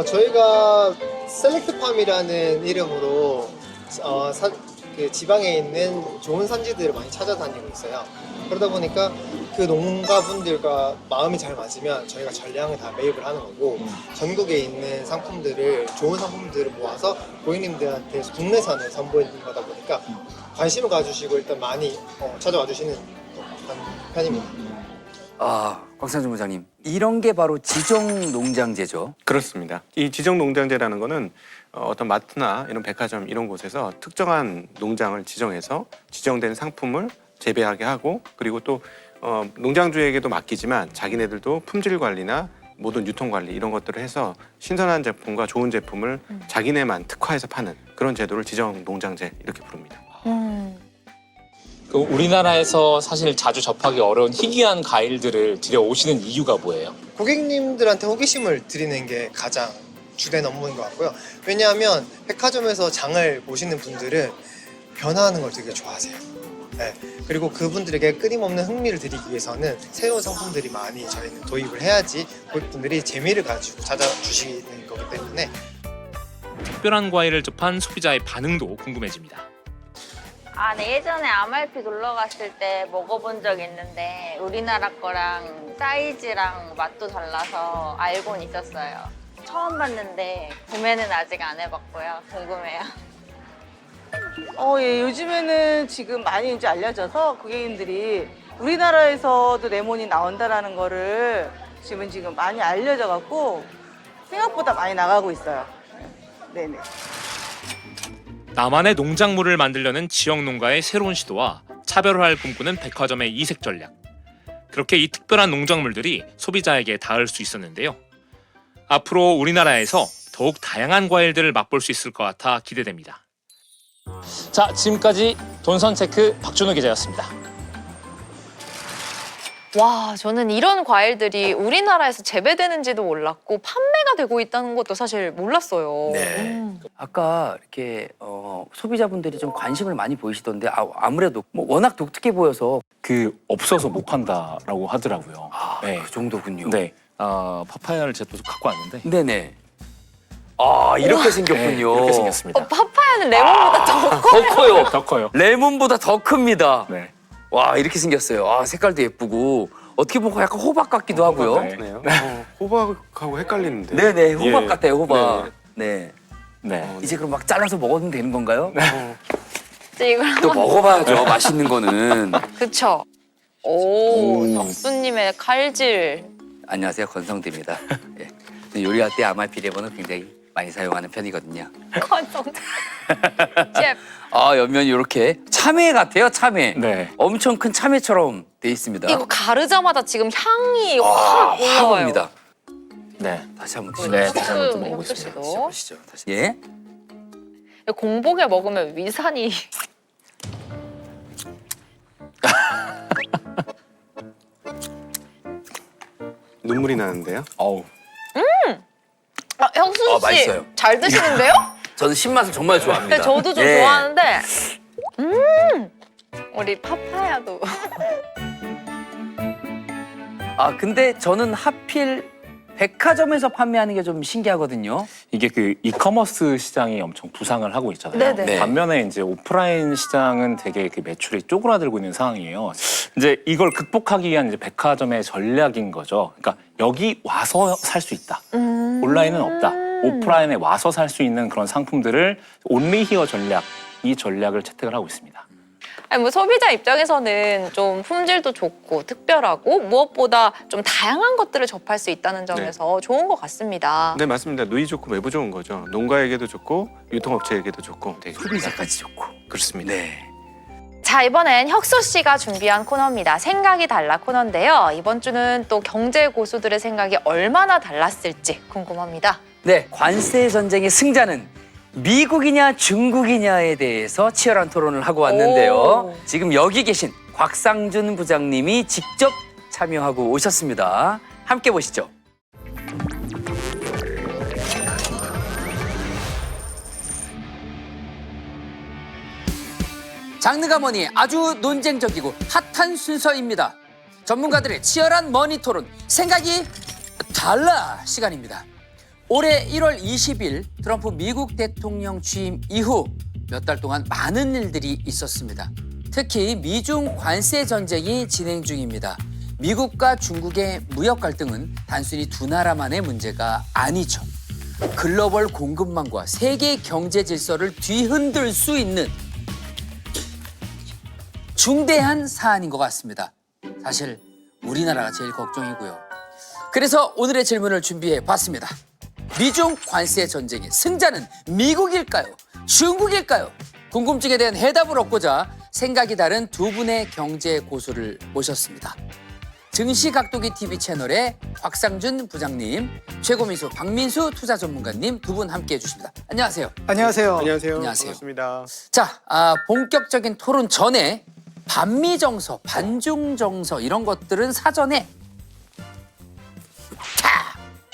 저희가 셀렉트팜이라는 이름으로 그 지방에 있는 좋은 산지들을 많이 찾아다니고 있어요. 그러다 보니까 그 농가분들과 마음이 잘 맞으면 저희가 전량을 다 매입을 하는 거고 전국에 있는 상품들을 좋은 상품들을 모아서 고객님들한테 국내산을 선보이는 거다 보니까 관심을 가주시고 일단 많이 찾아와 주시는 편입니다. 아, 곽상준 부장님, 이런 게 바로 지정 농장제죠. 그렇습니다. 이 지정 농장제라는 거는 어떤 마트나 이런 백화점 이런 곳에서 특정한 농장을 지정해서 지정된 상품을 재배하게 하고 그리고 또 농장주에게도 맡기지만 자기네들도 품질 관리나 모든 유통 관리 이런 것들을 해서 신선한 제품과 좋은 제품을 자기네만 특화해서 파는 그런 제도를 지정 농장제 이렇게 부릅니다. 그 우리나라에서 사실 자주 접하기 어려운 희귀한 과일들을 들여오시는 이유가 뭐예요? 고객님들한테 호기심을 드리는 게 가장 주된 업무인 것 같고요. 왜냐하면 백화점에서 장을 보시는 분들은 변화하는 걸 되게 좋아하세요. 네. 그리고 그분들에게 끊임없는 흥미를 드리기 위해서는 새로운 상품들이 많이 저희는 도입을 해야지 고객분들이 재미를 가지고 찾아주시는 거기 때문에. 특별한 과일을 접한 소비자의 반응도 궁금해집니다. 아, 네, 예전에 아말피 놀러 갔을 때 먹어본 적 있는데 우리나라 거랑 사이즈랑 맛도 달라서 알고는 있었어요. 처음 봤는데 구매는 아직 안 해봤고요. 궁금해요. 예, 요즘에는 지금 많이 이제 알려져서 고객님들이 우리나라에서도 레몬이 나온다라는 거를 지금 많이 알려져 갖고 생각보다 많이 나가고 있어요. 네네. 나만의 농작물을 만들려는 지역 농가의 새로운 시도와 차별화를 꿈꾸는 백화점의 이색 전략. 그렇게 이 특별한 농작물들이 소비자에게 닿을 수 있었는데요. 앞으로 우리나라에서 더욱 다양한 과일들을 맛볼 수 있을 것 같아 기대됩니다. 자, 지금까지 돈선체크 박준호 기자였습니다. 와, 저는 이런 과일들이 우리나라에서 재배되는지도 몰랐고 판매가 되고 있다는 것도 사실 몰랐어요. 네. 아까 이렇게 소비자분들이 좀 관심을 많이 보이시던데 아무래도 뭐 워낙 독특해 보여서 그 없어서 못 판다라고 하더라고요. 네. 그 정도군요. 네. 파파야를 제가 또 갖고 왔는데. 네네. 아, 이렇게 생겼군요. 네, 이렇게 생겼습니다. 파파야는 레몬보다 더 커요. 더 커요. 더 커요. 레몬보다 더 큽니다. 네. 와, 이렇게 생겼어요. 아, 색깔도 예쁘고 어떻게 보면 약간 호박 같기도 하고요. 네. 네요. 호박하고 헷갈리는데. 네네, 호박 예. 같아요, 호박. 네. 네. 이제 그럼 막 잘라서 먹어도 되는 건가요? 이제 이걸 또 한번 먹어봐야죠, 맛있는 거는. 그쵸? 오, 덕수님의 칼질. 안녕하세요, 권성대입니다. 예. 요리할 때 아말피 레몬은 굉장히 많이 사용하는 편이거든요. 건성. 잽. 아, 옆면이 이렇게 참외 같아요, 참외. 네. 엄청 큰 참외처럼 돼 있습니다. 이거 가르자마자 지금 향이 확 확 올라와요. 옵니다. 네. 다시 한번 네, 드시죠. 다시 한번 또 우리 먹어보겠습니다. 혁수 씨도. 보시죠. 다시. 예. 공복에 먹으면 위산이 눈물이 나는데요. 어우. 혁수 씨 맛있어요. 잘 드시는데요? 저는 신맛을 정말 좋아합니다. 근데 저도 좀 예. 좋아하는데 우리 파파야도 아, 근데 저는 하필 백화점에서 판매하는 게 좀 신기하거든요. 이게 그 이커머스 시장이 엄청 부상을 하고 있잖아요. 네네. 네. 반면에 이제 오프라인 시장은 되게 그 매출이 쪼그라들고 있는 상황이에요. 이제 이걸 극복하기 위한 이제 백화점의 전략인 거죠. 그러니까 여기 와서 살 수 있다. 온라인은 없다. 오프라인에 와서 살 수 있는 그런 상품들을 온리 히어 전략, 이 전략을 채택을 하고 있습니다. 아니 뭐 소비자 입장에서는 좀 품질도 좋고 특별하고 무엇보다 좀 다양한 것들을 접할 수 있다는 점에서 좋은 것 같습니다. 네, 맞습니다. 누이 좋고 매부 좋은 거죠. 농가에게도 좋고 유통업체에게도 좋고 되게 소비자까지 좋고. 그렇습니다. 네. 자, 이번엔 혁수 씨가 준비한 코너입니다. 생각이 달라 코너인데요. 이번 주는 또 경제 고수들의 생각이 얼마나 달랐을지 궁금합니다. 네, 관세 전쟁의 승자는 미국이냐 중국이냐에 대해서 치열한 토론을 하고 왔는데요. 오. 지금 여기 계신 곽상준 부장님이 직접 참여하고 오셨습니다. 함께 보시죠. 장르가 뭐니 아주 논쟁적이고 핫한 순서입니다. 전문가들의 치열한 머니 토론, 생각이 달라 시간입니다. 올해 1월 20일 트럼프 미국 대통령 취임 이후 몇 달 동안 많은 일들이 있었습니다. 특히 미중 관세 전쟁이 진행 중입니다. 미국과 중국의 무역 갈등은 단순히 두 나라만의 문제가 아니죠. 글로벌 공급망과 세계 경제 질서를 뒤흔들 수 있는 중대한 사안인 것 같습니다. 사실 우리나라가 제일 걱정이고요. 그래서 오늘의 질문을 준비해 봤습니다. 미중 관세 전쟁의 승자는 미국일까요? 중국일까요? 궁금증에 대한 해답을 얻고자 생각이 다른 두 분의 경제 고수를 모셨습니다. 증시각도기 TV 채널의 곽상준 부장님, 최고민수 박민수 투자 전문가님 두 분 함께해 주십니다. 안녕하세요. 안녕하세요. 안녕하세요. 안녕하세요. 반갑습니다. 자, 본격적인 토론 전에 반미정서, 반중정서 이런 것들은 사전에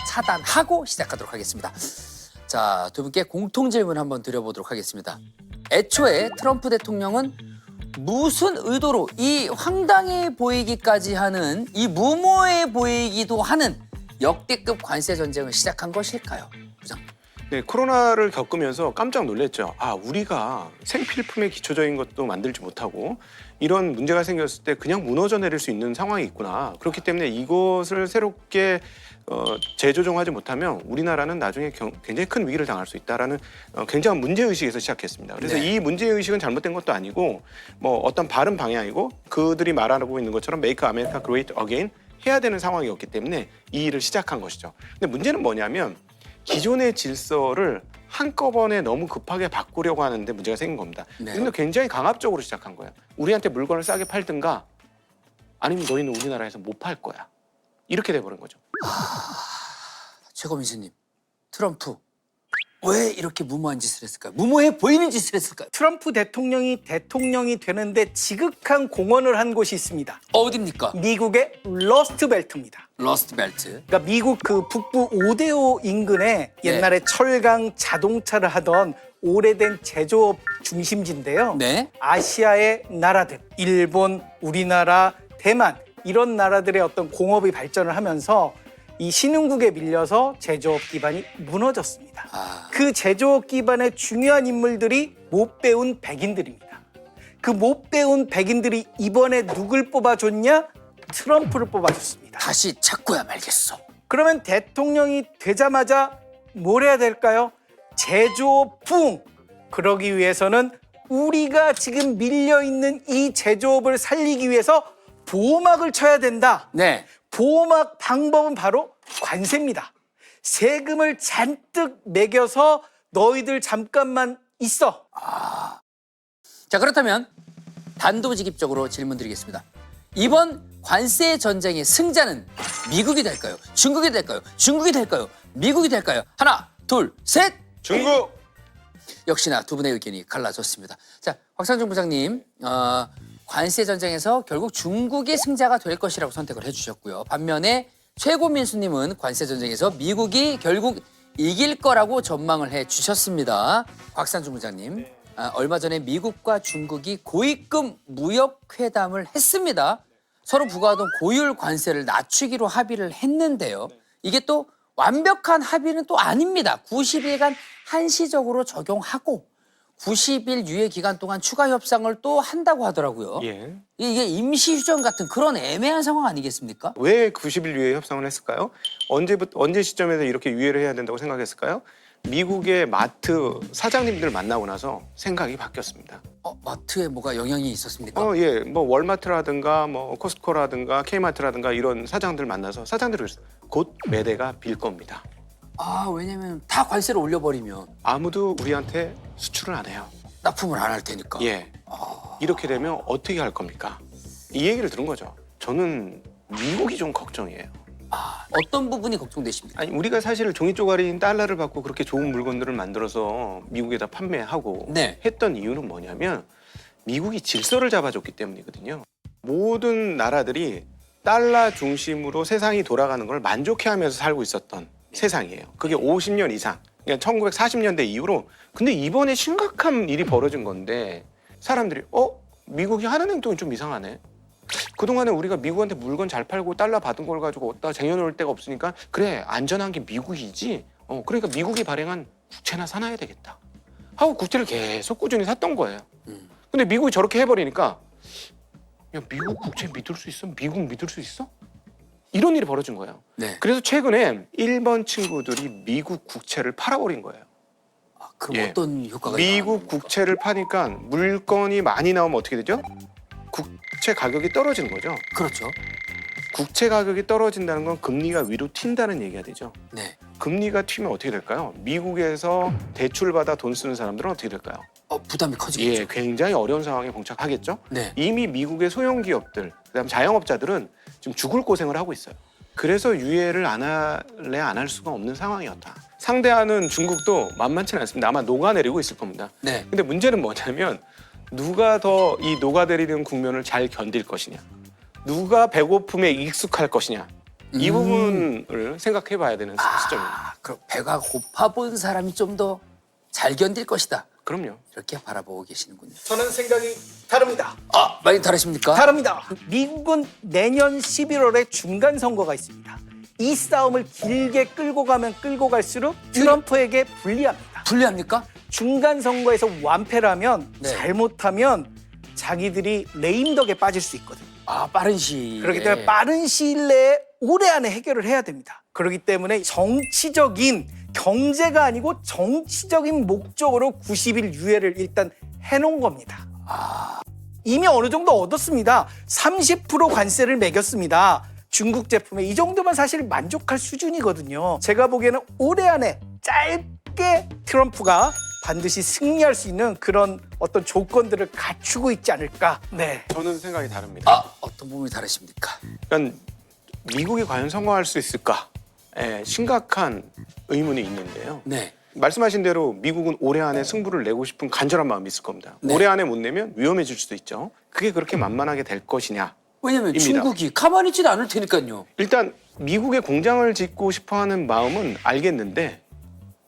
차단하고 시작하도록 하겠습니다. 자, 두 분께 공통 질문 한번 드려보도록 하겠습니다. 애초에 트럼프 대통령은 무슨 의도로 이 황당해 보이기까지 하는, 이 무모해 보이기도 하는 역대급 관세 전쟁을 시작한 것일까요? 부장님. 네, 코로나를 겪으면서 깜짝 놀랐죠. 아, 우리가 생필품의 기초적인 것도 만들지 못하고 이런 문제가 생겼을 때 그냥 무너져 내릴 수 있는 상황이 있구나. 그렇기 때문에 이것을 새롭게 재조정하지 못하면 우리나라는 나중에 굉장히 큰 위기를 당할 수 있다라는 굉장한 문제의식에서 시작했습니다. 그래서 네. 이 문제의식은 잘못된 것도 아니고 뭐 어떤 바른 방향이고 그들이 말하고 있는 것처럼 Make America Great Again 해야 되는 상황이었기 때문에 이 일을 시작한 것이죠. 근데 문제는 뭐냐면 기존의 질서를 한꺼번에 너무 급하게 바꾸려고 하는데 문제가 생긴 겁니다. 네. 근데 굉장히 강압적으로 시작한 거예요. 우리한테 물건을 싸게 팔든가 아니면 너희는 우리나라에서 못 팔 거야. 이렇게 돼버린 거죠. 최고민수님, 트럼프 왜 이렇게 무모한 짓을 했을까요? 무모해 보이는 짓을 했을까요? 트럼프 대통령이 되는데 지극한 공헌을 한 곳이 있습니다. 어디입니까? 미국의 러스트벨트입니다. 러스트벨트. 그러니까 미국 그 북부 오데오 인근에 옛날에 철강 자동차를 하던 오래된 제조업 중심지인데요. 네. 아시아의 나라들, 일본, 우리나라, 대만 이런 나라들의 어떤 공업이 발전을 하면서 이 신흥국에 밀려서 제조업 기반이 무너졌습니다. 그 제조업 기반의 중요한 인물들이 못 배운 백인들입니다. 그 못 배운 백인들이 이번에 누굴 뽑아줬냐? 트럼프를 뽑아줬습니다. 다시 찾고야 말겠어. 그러면 대통령이 되자마자 뭘 해야 될까요? 제조업 부흥. 그러기 위해서는 우리가 지금 밀려있는 이 제조업을 살리기 위해서 보호막을 쳐야 된다. 네. 보호막 방법은 바로 관세입니다. 세금을 잔뜩 매겨서 너희들 잠깐만 있어. 자, 그렇다면 단도직입적으로 질문 드리겠습니다. 이번 관세 전쟁의 승자는 미국이 될까요? 중국이 될까요? 중국이 될까요? 미국이 될까요? 하나, 둘, 셋! 중국! 역시나 두 분의 의견이 갈라졌습니다. 자, 곽상준 부장님, 관세 전쟁에서 결국 중국이 승자가 될 것이라고 선택을 해주셨고요. 반면에 최고민수님은 관세 전쟁에서 미국이 결국 이길 거라고 전망을 해주셨습니다. 곽상준 부장님, 얼마 전에 미국과 중국이 고위급 무역 회담을 했습니다. 서로 부과하던 고율 관세를 낮추기로 합의를 했는데요. 이게 또 완벽한 합의는 또 아닙니다. 90일간 한시적으로 적용하고 90일 유예 기간 동안 추가 협상을 또 한다고 하더라고요. 예. 이게 임시 휴전 같은 그런 애매한 상황 아니겠습니까? 왜 90일 유예 협상을 했을까요? 언제 시점에서 이렇게 유예를 해야 된다고 생각했을까요? 미국의 마트 사장님들 만나고 나서 생각이 바뀌었습니다. 마트에 뭐가 영향이 있었습니까? 예. 뭐 월마트라든가 뭐 코스트코라든가 K마트라든가 이런 사장들 만나서 사장들이 곧 매대가 빌 겁니다. 왜냐면 다 관세를 올려버리면 아무도 우리한테 수출을 안 해요. 납품을 안 할 테니까. 예. 이렇게 되면 어떻게 할 겁니까? 이 얘기를 들은 거죠. 저는 미국이 좀 걱정이에요. 어떤 부분이 걱정되십니까? 아니 우리가 사실 종이 쪼가리인 달러를 받고 그렇게 좋은 물건들을 만들어서 미국에다 판매하고 네. 했던 이유는 뭐냐면 미국이 질서를 잡아줬기 때문이거든요. 모든 나라들이 달러 중심으로 세상이 돌아가는 걸 만족해하면서 살고 있었던 세상이에요. 그게 50년 이상. 그러니까 1940년대 이후로. 근데 이번에 심각한 일이 벌어진 건데 사람들이 미국이 하는 행동이 좀 이상하네. 그동안에 우리가 미국한테 물건 잘 팔고 달러 받은 걸 가지고 어디다 쟁여놓을 데가 없으니까 그래 안전한 게 미국이지. 그러니까 미국이 발행한 국채나 사놔야 되겠다. 하고 국채를 계속 꾸준히 샀던 거예요. 근데 미국이 저렇게 해버리니까 야, 미국 국채 믿을 수 있어? 미국 믿을 수 있어? 이런 일이 벌어진 거예요. 네. 그래서 최근에 일본 친구들이 미국 국채를 팔아버린 거예요. 그럼 예. 어떤 효과가 미국 국채를 파니까 물건이 많이 나오면 어떻게 되죠? 국채 가격이 떨어지는 거죠. 그렇죠. 국채 가격이 떨어진다는 건 금리가 위로 튄다는 얘기가 되죠. 네. 금리가 튀면 어떻게 될까요? 미국에서 대출 받아 돈 쓰는 사람들은 어떻게 될까요? 부담이 커지겠죠. 예, 굉장히 어려운 상황에 봉착하겠죠. 네. 이미 미국의 소형 기업들, 그다음 자영업자들은 지금 죽을 고생을 하고 있어요. 그래서 유예를 안 할래 안 할 수가 없는 상황이었다. 상대하는 중국도 만만치는 않습니다. 아마 녹아내리고 있을 겁니다. 네. 근데 문제는 뭐냐면 누가 더 이 녹아내리는 국면을 잘 견딜 것이냐, 누가 배고픔에 익숙할 것이냐, 이 부분을 생각해 봐야 되는 시점입니다. 그럼 배가 고파본 사람이 좀 더 잘 견딜 것이다. 그럼요. 이렇게 바라보고 계시는군요. 저는 생각이 다릅니다. 많이 다르십니까? 다릅니다. 미국은 내년 11월에 중간 선거가 있습니다. 이 싸움을 길게 끌고 가면 끌고 갈수록 트럼프에게 불리합니다. 불리합니까? 중간 선거에서 완패라면 네. 잘못하면 자기들이 레임덕에 빠질 수 있거든요. 빠른 시일. 그렇기 때문에 빠른 시일 내에 올해 안에 해결을 해야 됩니다. 그렇기 때문에 정치적인 경제가 아니고 정치적인 목적으로 90일 유예를 일단 해놓은 겁니다. 이미 어느 정도 얻었습니다. 30% 관세를 매겼습니다. 중국 제품에 이 정도면 사실 만족할 수준이거든요. 제가 보기에는 올해 안에 짧게 트럼프가 반드시 승리할 수 있는 그런 어떤 조건들을 갖추고 있지 않을까. 네. 저는 생각이 다릅니다. 어떤 부분이 다르십니까? 그러니까 미국이 과연 성공할 수 있을까? 심각한 의문이 있는데요. 네. 말씀하신 대로 미국은 올해 안에 승부를 내고 싶은 간절한 마음이 있을 겁니다. 올해 안에 못 내면 위험해질 수도 있죠. 그게 그렇게 만만하게 될 것이냐? 왜냐면 입니다. 중국이 가만히 있지도 않을 테니까요. 일단 미국에 공장을 짓고 싶어하는 마음은 알겠는데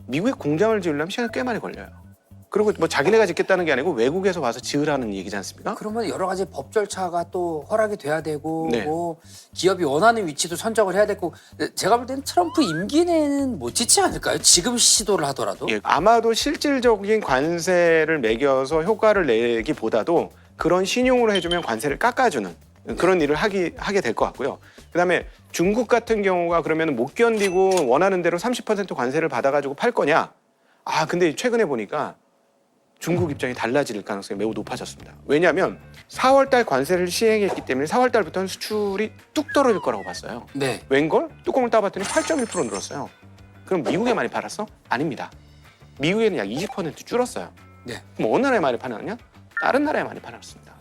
미국에 공장을 지으려면 시간이 꽤 많이 걸려요. 그리고 뭐 자기네가 짓겠다는 게 아니고 외국에서 와서 지으라는 얘기지 않습니까? 그러면 여러 가지 법 절차가 또 허락이 돼야 되고 네. 뭐 기업이 원하는 위치도 선정을 해야 되고 제가 볼 때는 트럼프 임기 내는 못 짓지 않을까요? 지금 시도를 하더라도. 예, 아마도 실질적인 관세를 매겨서 효과를 내기보다도 그런 신용으로 해주면 관세를 깎아주는 그런 일을 하게 될 것 같고요. 그다음에 중국 같은 경우가 그러면 못 견디고 원하는 대로 30% 관세를 받아가지고 팔 거냐? 근데 최근에 보니까 중국 입장이 달라질 가능성이 매우 높아졌습니다. 왜냐하면 4월 달 관세를 시행했기 때문에 4월 달부터는 수출이 뚝 떨어질 거라고 봤어요. 네. 웬걸? 뚜껑을 따봤더니 8.1% 늘었어요. 그럼 미국에 많이 팔았어? 아닙니다. 미국에는 약 20% 줄었어요. 네. 그럼 어느 나라에 많이 팔았냐? 다른 나라에 많이 팔았습니다.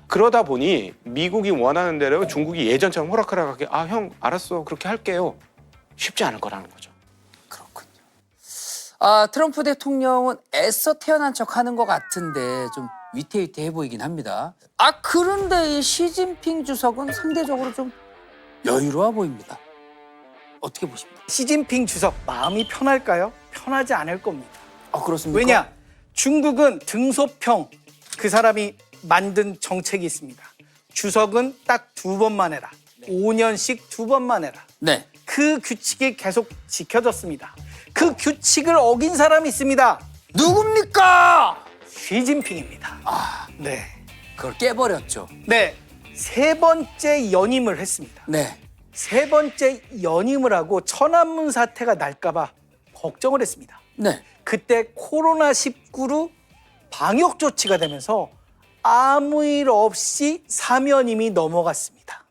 그러다 보니 미국이 원하는 대로 중국이 예전처럼 호락호락하게 형 알았어 그렇게 할게요. 쉽지 않을 거라는 거죠. 그렇군요. 트럼프 대통령은 애써 태어난 척하는 것 같은데 좀 위태위태해 보이긴 합니다. 그런데 이 시진핑 주석은 상대적으로 좀 여유로워 보입니다. 어떻게 보십니까? 시진핑 주석 마음이 편할까요? 편하지 않을 겁니다. 그렇습니까? 왜냐? 중국은 등소평 그 사람이 만든 정책이 있습니다. 주석은 딱 2번만 해라. 5년씩 2번만 해라. 네. 그 규칙이 계속 지켜졌습니다. 그 규칙을 어긴 사람이 있습니다. 누굽니까? 시진핑입니다. 네. 그걸 깨버렸죠. 네. 3번째 연임을 했습니다. 네. 3번째 연임을 하고 천안문 사태가 날까봐 걱정을 했습니다. 네. 그때 코로나19로 방역 조치가 되면서 아무 일 없이 3연임이 넘어갔습니다.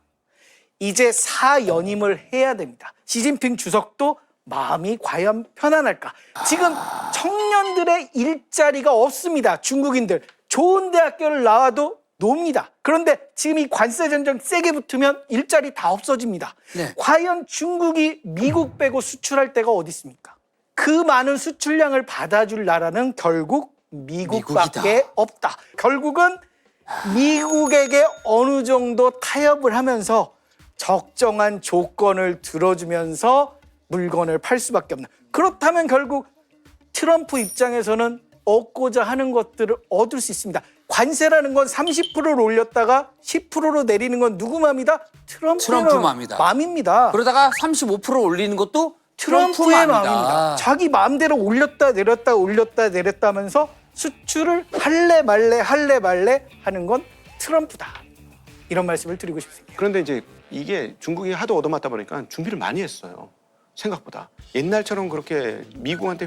이제 4연임을 해야 됩니다. 시진핑 주석도 마음이 과연 편안할까? 지금 청년들의 일자리가 없습니다. 중국인들 좋은 대학교를 나와도 놉니다. 그런데 지금 이 관세 전쟁 세게 붙으면 일자리 다 없어집니다. 네. 과연 중국이 미국 빼고 수출할 데가 어디 있습니까? 그 많은 수출량을 받아줄 나라는 결국 미국밖에 미국이다. 없다. 결국은 미국에게 어느 정도 타협을 하면서 적정한 조건을 들어주면서 물건을 팔 수밖에 없는. 그렇다면 결국 트럼프 입장에서는 얻고자 하는 것들을 얻을 수 있습니다. 관세라는 건 30%를 올렸다가 10%로 내리는 건 누구 맘이다? 트럼프 맘이다. 맘입니다. 그러다가 35% 올리는 것도 트럼프 트럼프의 맘이다. 마음입니다. 자기 마음대로 올렸다 내렸다 올렸다 내렸다 하면서 수출을 할래 말래 하는 건 트럼프다. 이런 말씀을 드리고 싶습니다. 그런데 이제 이게 중국이 하도 얻어맞다 보니까 준비를 많이 했어요. 생각보다. 옛날처럼 그렇게 미국한테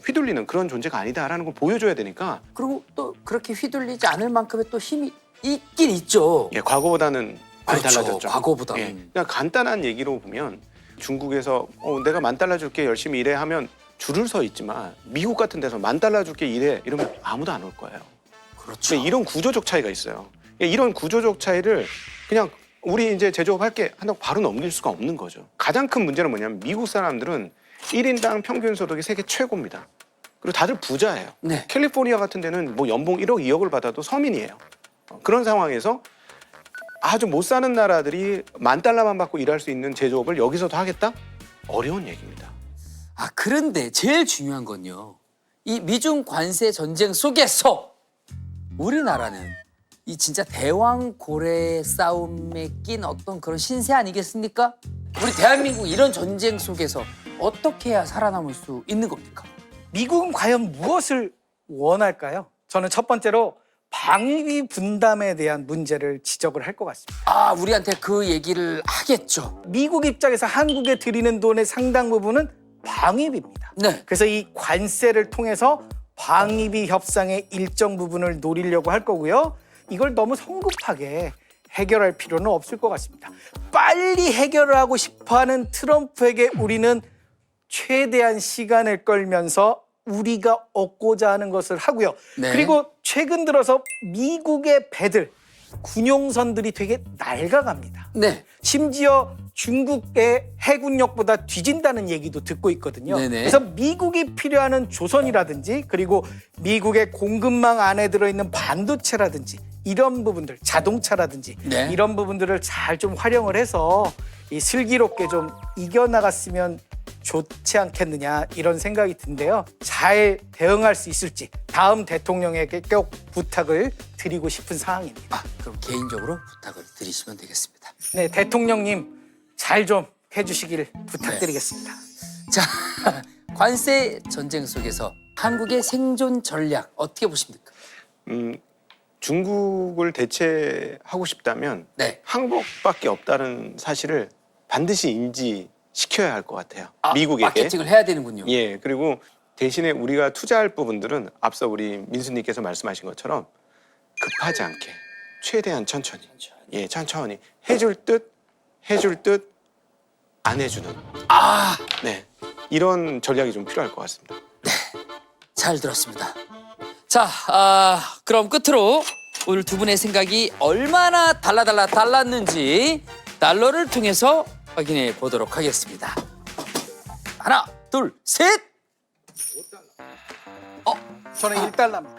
휘둘리는 그런 존재가 아니다라는 걸 보여줘야 되니까. 그리고 또 그렇게 휘둘리지 않을 만큼의 또 힘이 있긴 있죠. 예, 과거보다는 많이 그렇죠. 달라졌죠. 과거보다는. 예, 그냥 간단한 얘기로 보면 중국에서 내가 $10,000 줄게 열심히 일해 하면 줄을 서 있지만 미국 같은 데서 $10,000 줄게 일해 이러면 아무도 안 올 거예요. 그렇죠. 이런 구조적 차이가 있어요. 이런 구조적 차이를 그냥 우리 이제 제조업 할게 한다고 바로 넘길 수가 없는 거죠. 가장 큰 문제는 뭐냐면 미국 사람들은 1인당 평균 소득이 세계 최고입니다. 그리고 다들 부자예요. 네. 캘리포니아 같은 데는 뭐 연봉 1억, 2억을 받아도 서민이에요. 그런 상황에서 아주 못 사는 나라들이 $10,000만 받고 일할 수 있는 제조업을 여기서도 하겠다? 어려운 얘기입니다. 아, 그런데 제일 중요한 건요. 이 미중 관세 전쟁 속에서 우리나라는 이 진짜 대왕 고래 싸움에 낀 어떤 그런 신세 아니겠습니까? 우리 대한민국 이런 전쟁 속에서 어떻게 해야 살아남을 수 있는 겁니까? 미국은 과연 무엇을 원할까요? 저는 첫 번째로 방위 분담에 대한 문제를 지적을 할 것 같습니다. 아, 우리한테 그 얘기를 하겠죠. 미국 입장에서 한국에 들이는 돈의 상당 부분은 방위비입니다. 네. 그래서 이 관세를 통해서 방위비 협상의 일정 부분을 노리려고 할 거고요. 이걸 너무 성급하게 해결할 필요는 없을 것 같습니다. 빨리 해결하고 싶어하는 트럼프에게 우리는 최대한 시간을 끌면서 우리가 얻고자 하는 것을 하고요. 네. 그리고 최근 들어서 미국의 배들, 군용선들이 되게 낡아갑니다. 네. 심지어 중국의 해군력보다 뒤진다는 얘기도 듣고 있거든요. 네네. 그래서 미국이 필요하는 조선이라든지 그리고 미국의 공급망 안에 들어있는 반도체라든지 이런 부분들, 자동차라든지 네. 이런 부분들을 잘 좀 활용을 해서 이 슬기롭게 좀 이겨나갔으면 좋지 않겠느냐 이런 생각이 든데요. 잘 대응할 수 있을지 다음 대통령에게 꼭 부탁을 드리고 싶은 상황입니다. 아, 그럼 개인적으로 부탁을 드리시면 되겠습니다. 네, 대통령님 잘 좀 해주시길 부탁드리겠습니다. 자, 관세 전쟁 속에서 한국의 생존 전략 어떻게 보십니까? 중국을 대체하고 싶다면 네. 한국밖에 없다는 사실을 반드시 인지시켜야 할 것 같아요. 아, 미국에게. 마케팅을 해야 되는군요. 예, 그리고 대신에 우리가 투자할 부분들은 앞서 우리 민수님께서 말씀하신 것처럼 급하지 않게 최대한 천천히. 예, 천천히 해줄 듯 안 해주는. 아, 네, 이런 전략이 좀 필요할 것 같습니다. 잘 들었습니다. 자, 그럼 끝으로 오늘 두 분의 생각이 얼마나 달랐는지 달러를 통해서 확인해 보도록 하겠습니다. 하나, 둘, 셋! 저는 1달러입니다.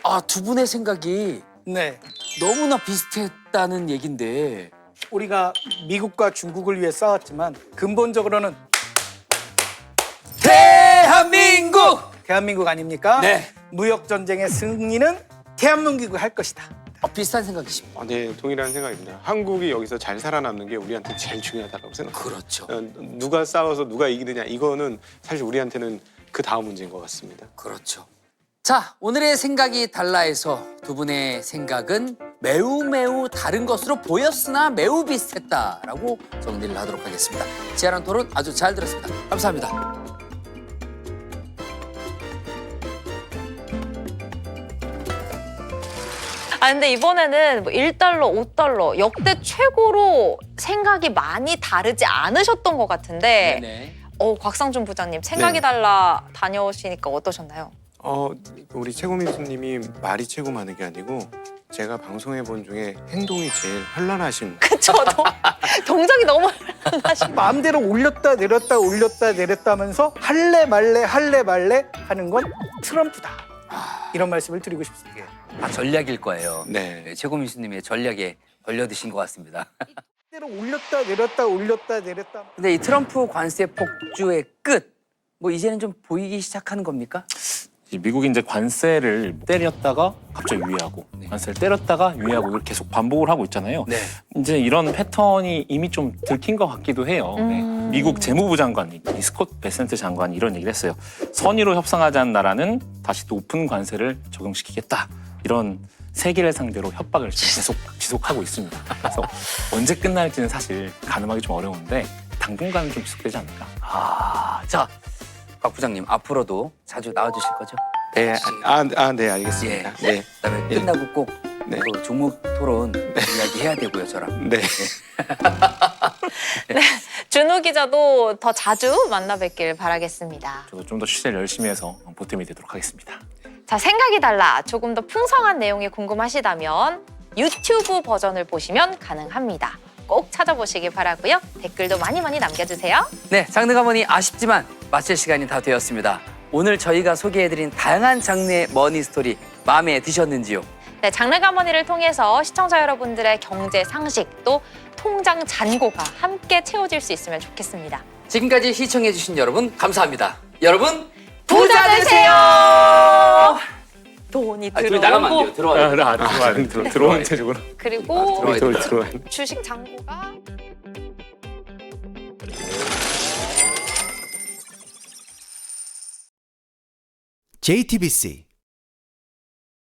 아, 두 분의 생각이 네, 너무나 비슷했다는 얘긴데 우리가 미국과 중국을 위해 싸웠지만 근본적으로는 대한민국 아닙니까? 네. 무역 전쟁의 승리는 대한민국이 할 것이다. 비슷한 생각이십니다. 네, 동일한 생각입니다. 한국이 여기서 잘 살아남는 게 우리한테 제일 중요하다고 생각합니다. 그렇죠. 누가 싸워서 누가 이기느냐 이거는 사실 우리한테는 그 다음 문제인 것 같습니다. 그렇죠. 자, 오늘의 생각이 달라해서 두 분의 생각은 매우 다른 것으로 보였으나 매우 비슷했다라고 정리를 하도록 하겠습니다. 제안한 토론 아주 잘 들었습니다. 감사합니다. 아, 근데 이번에는 뭐 1달러, 5달러 역대 최고로 생각이 많이 다르지 않으셨던 것 같은데 네네. 곽상준 부장님 생각이 네. 달라 다녀오시니까 어떠셨나요? 우리 최고민수님이 말이 최고 많은 게 아니고 제가 방송해 본 중에 행동이 제일 현란하신. 그쵸, 동작이 너무 하시고 마음대로 올렸다 내렸다 하면서 할래 말래 하는 건 트럼프다. 이런 말씀을 드리고 싶습니다. 아, 전략일 거예요. 네. 최고민수님의 전략에 걸려드신 것 같습니다. 마음대로 올렸다 내렸다. 근데 이 트럼프 관세 폭주의 끝, 뭐 이제는 좀 보이기 시작하는 겁니까? 미국이 이제 관세를 때렸다가 갑자기 유예하고 관세를 때렸다가 유예하고 이걸 계속 반복을 하고 있잖아요. 네. 이제 이런 패턴이 이미 좀 들킨 것 같기도 해요. 네. 미국 재무부 장관이 이 스콧 베센트 장관이 이런 얘기를 했어요. 선의로 협상하지 않은 나라는 다시 높은 관세를 적용시키겠다. 이런 세계를 상대로 협박을 계속 지속하고 있습니다. 그래서 언제 끝날지는 사실 가늠하기 좀 어려운데 당분간은 좀 지속되지 않을까. 자, 박 부장님 앞으로도 자주 나와주실 거죠? 네, 네, 알겠습니다. 예. 네, 그다음에 예. 끝나고 꼭 네. 또 종목 토론 이야기 해야 되고요, 저랑. 네. 준우 기자도 더 자주 만나 뵙길 바라겠습니다. 저도 좀 더 취재를 열심히 해서 보탬이 되도록 하겠습니다. 자, 생각이 달라 조금 더 풍성한 내용이 궁금하시다면 유튜브 버전을 보시면 가능합니다. 꼭 찾아보시길 바라고요. 댓글도 많이 남겨주세요. 네, 장르가머니 아쉽지만 마칠 시간이 다 되었습니다. 오늘 저희가 소개해드린 다양한 장르의 머니 스토리 마음에 드셨는지요? 네, 장르가머니를 통해서 시청자 여러분들의 경제 상식 또 통장 잔고가 함께 채워질 수 있으면 좋겠습니다. 지금까지 시청해주신 여러분 감사합니다. 여러분 부자 부자 되세요! 돈이 저희 나가면 안 돼요. 들어와요. 들어온 체적으로. 그리고 들어와요. 주식 잔고가 JTBC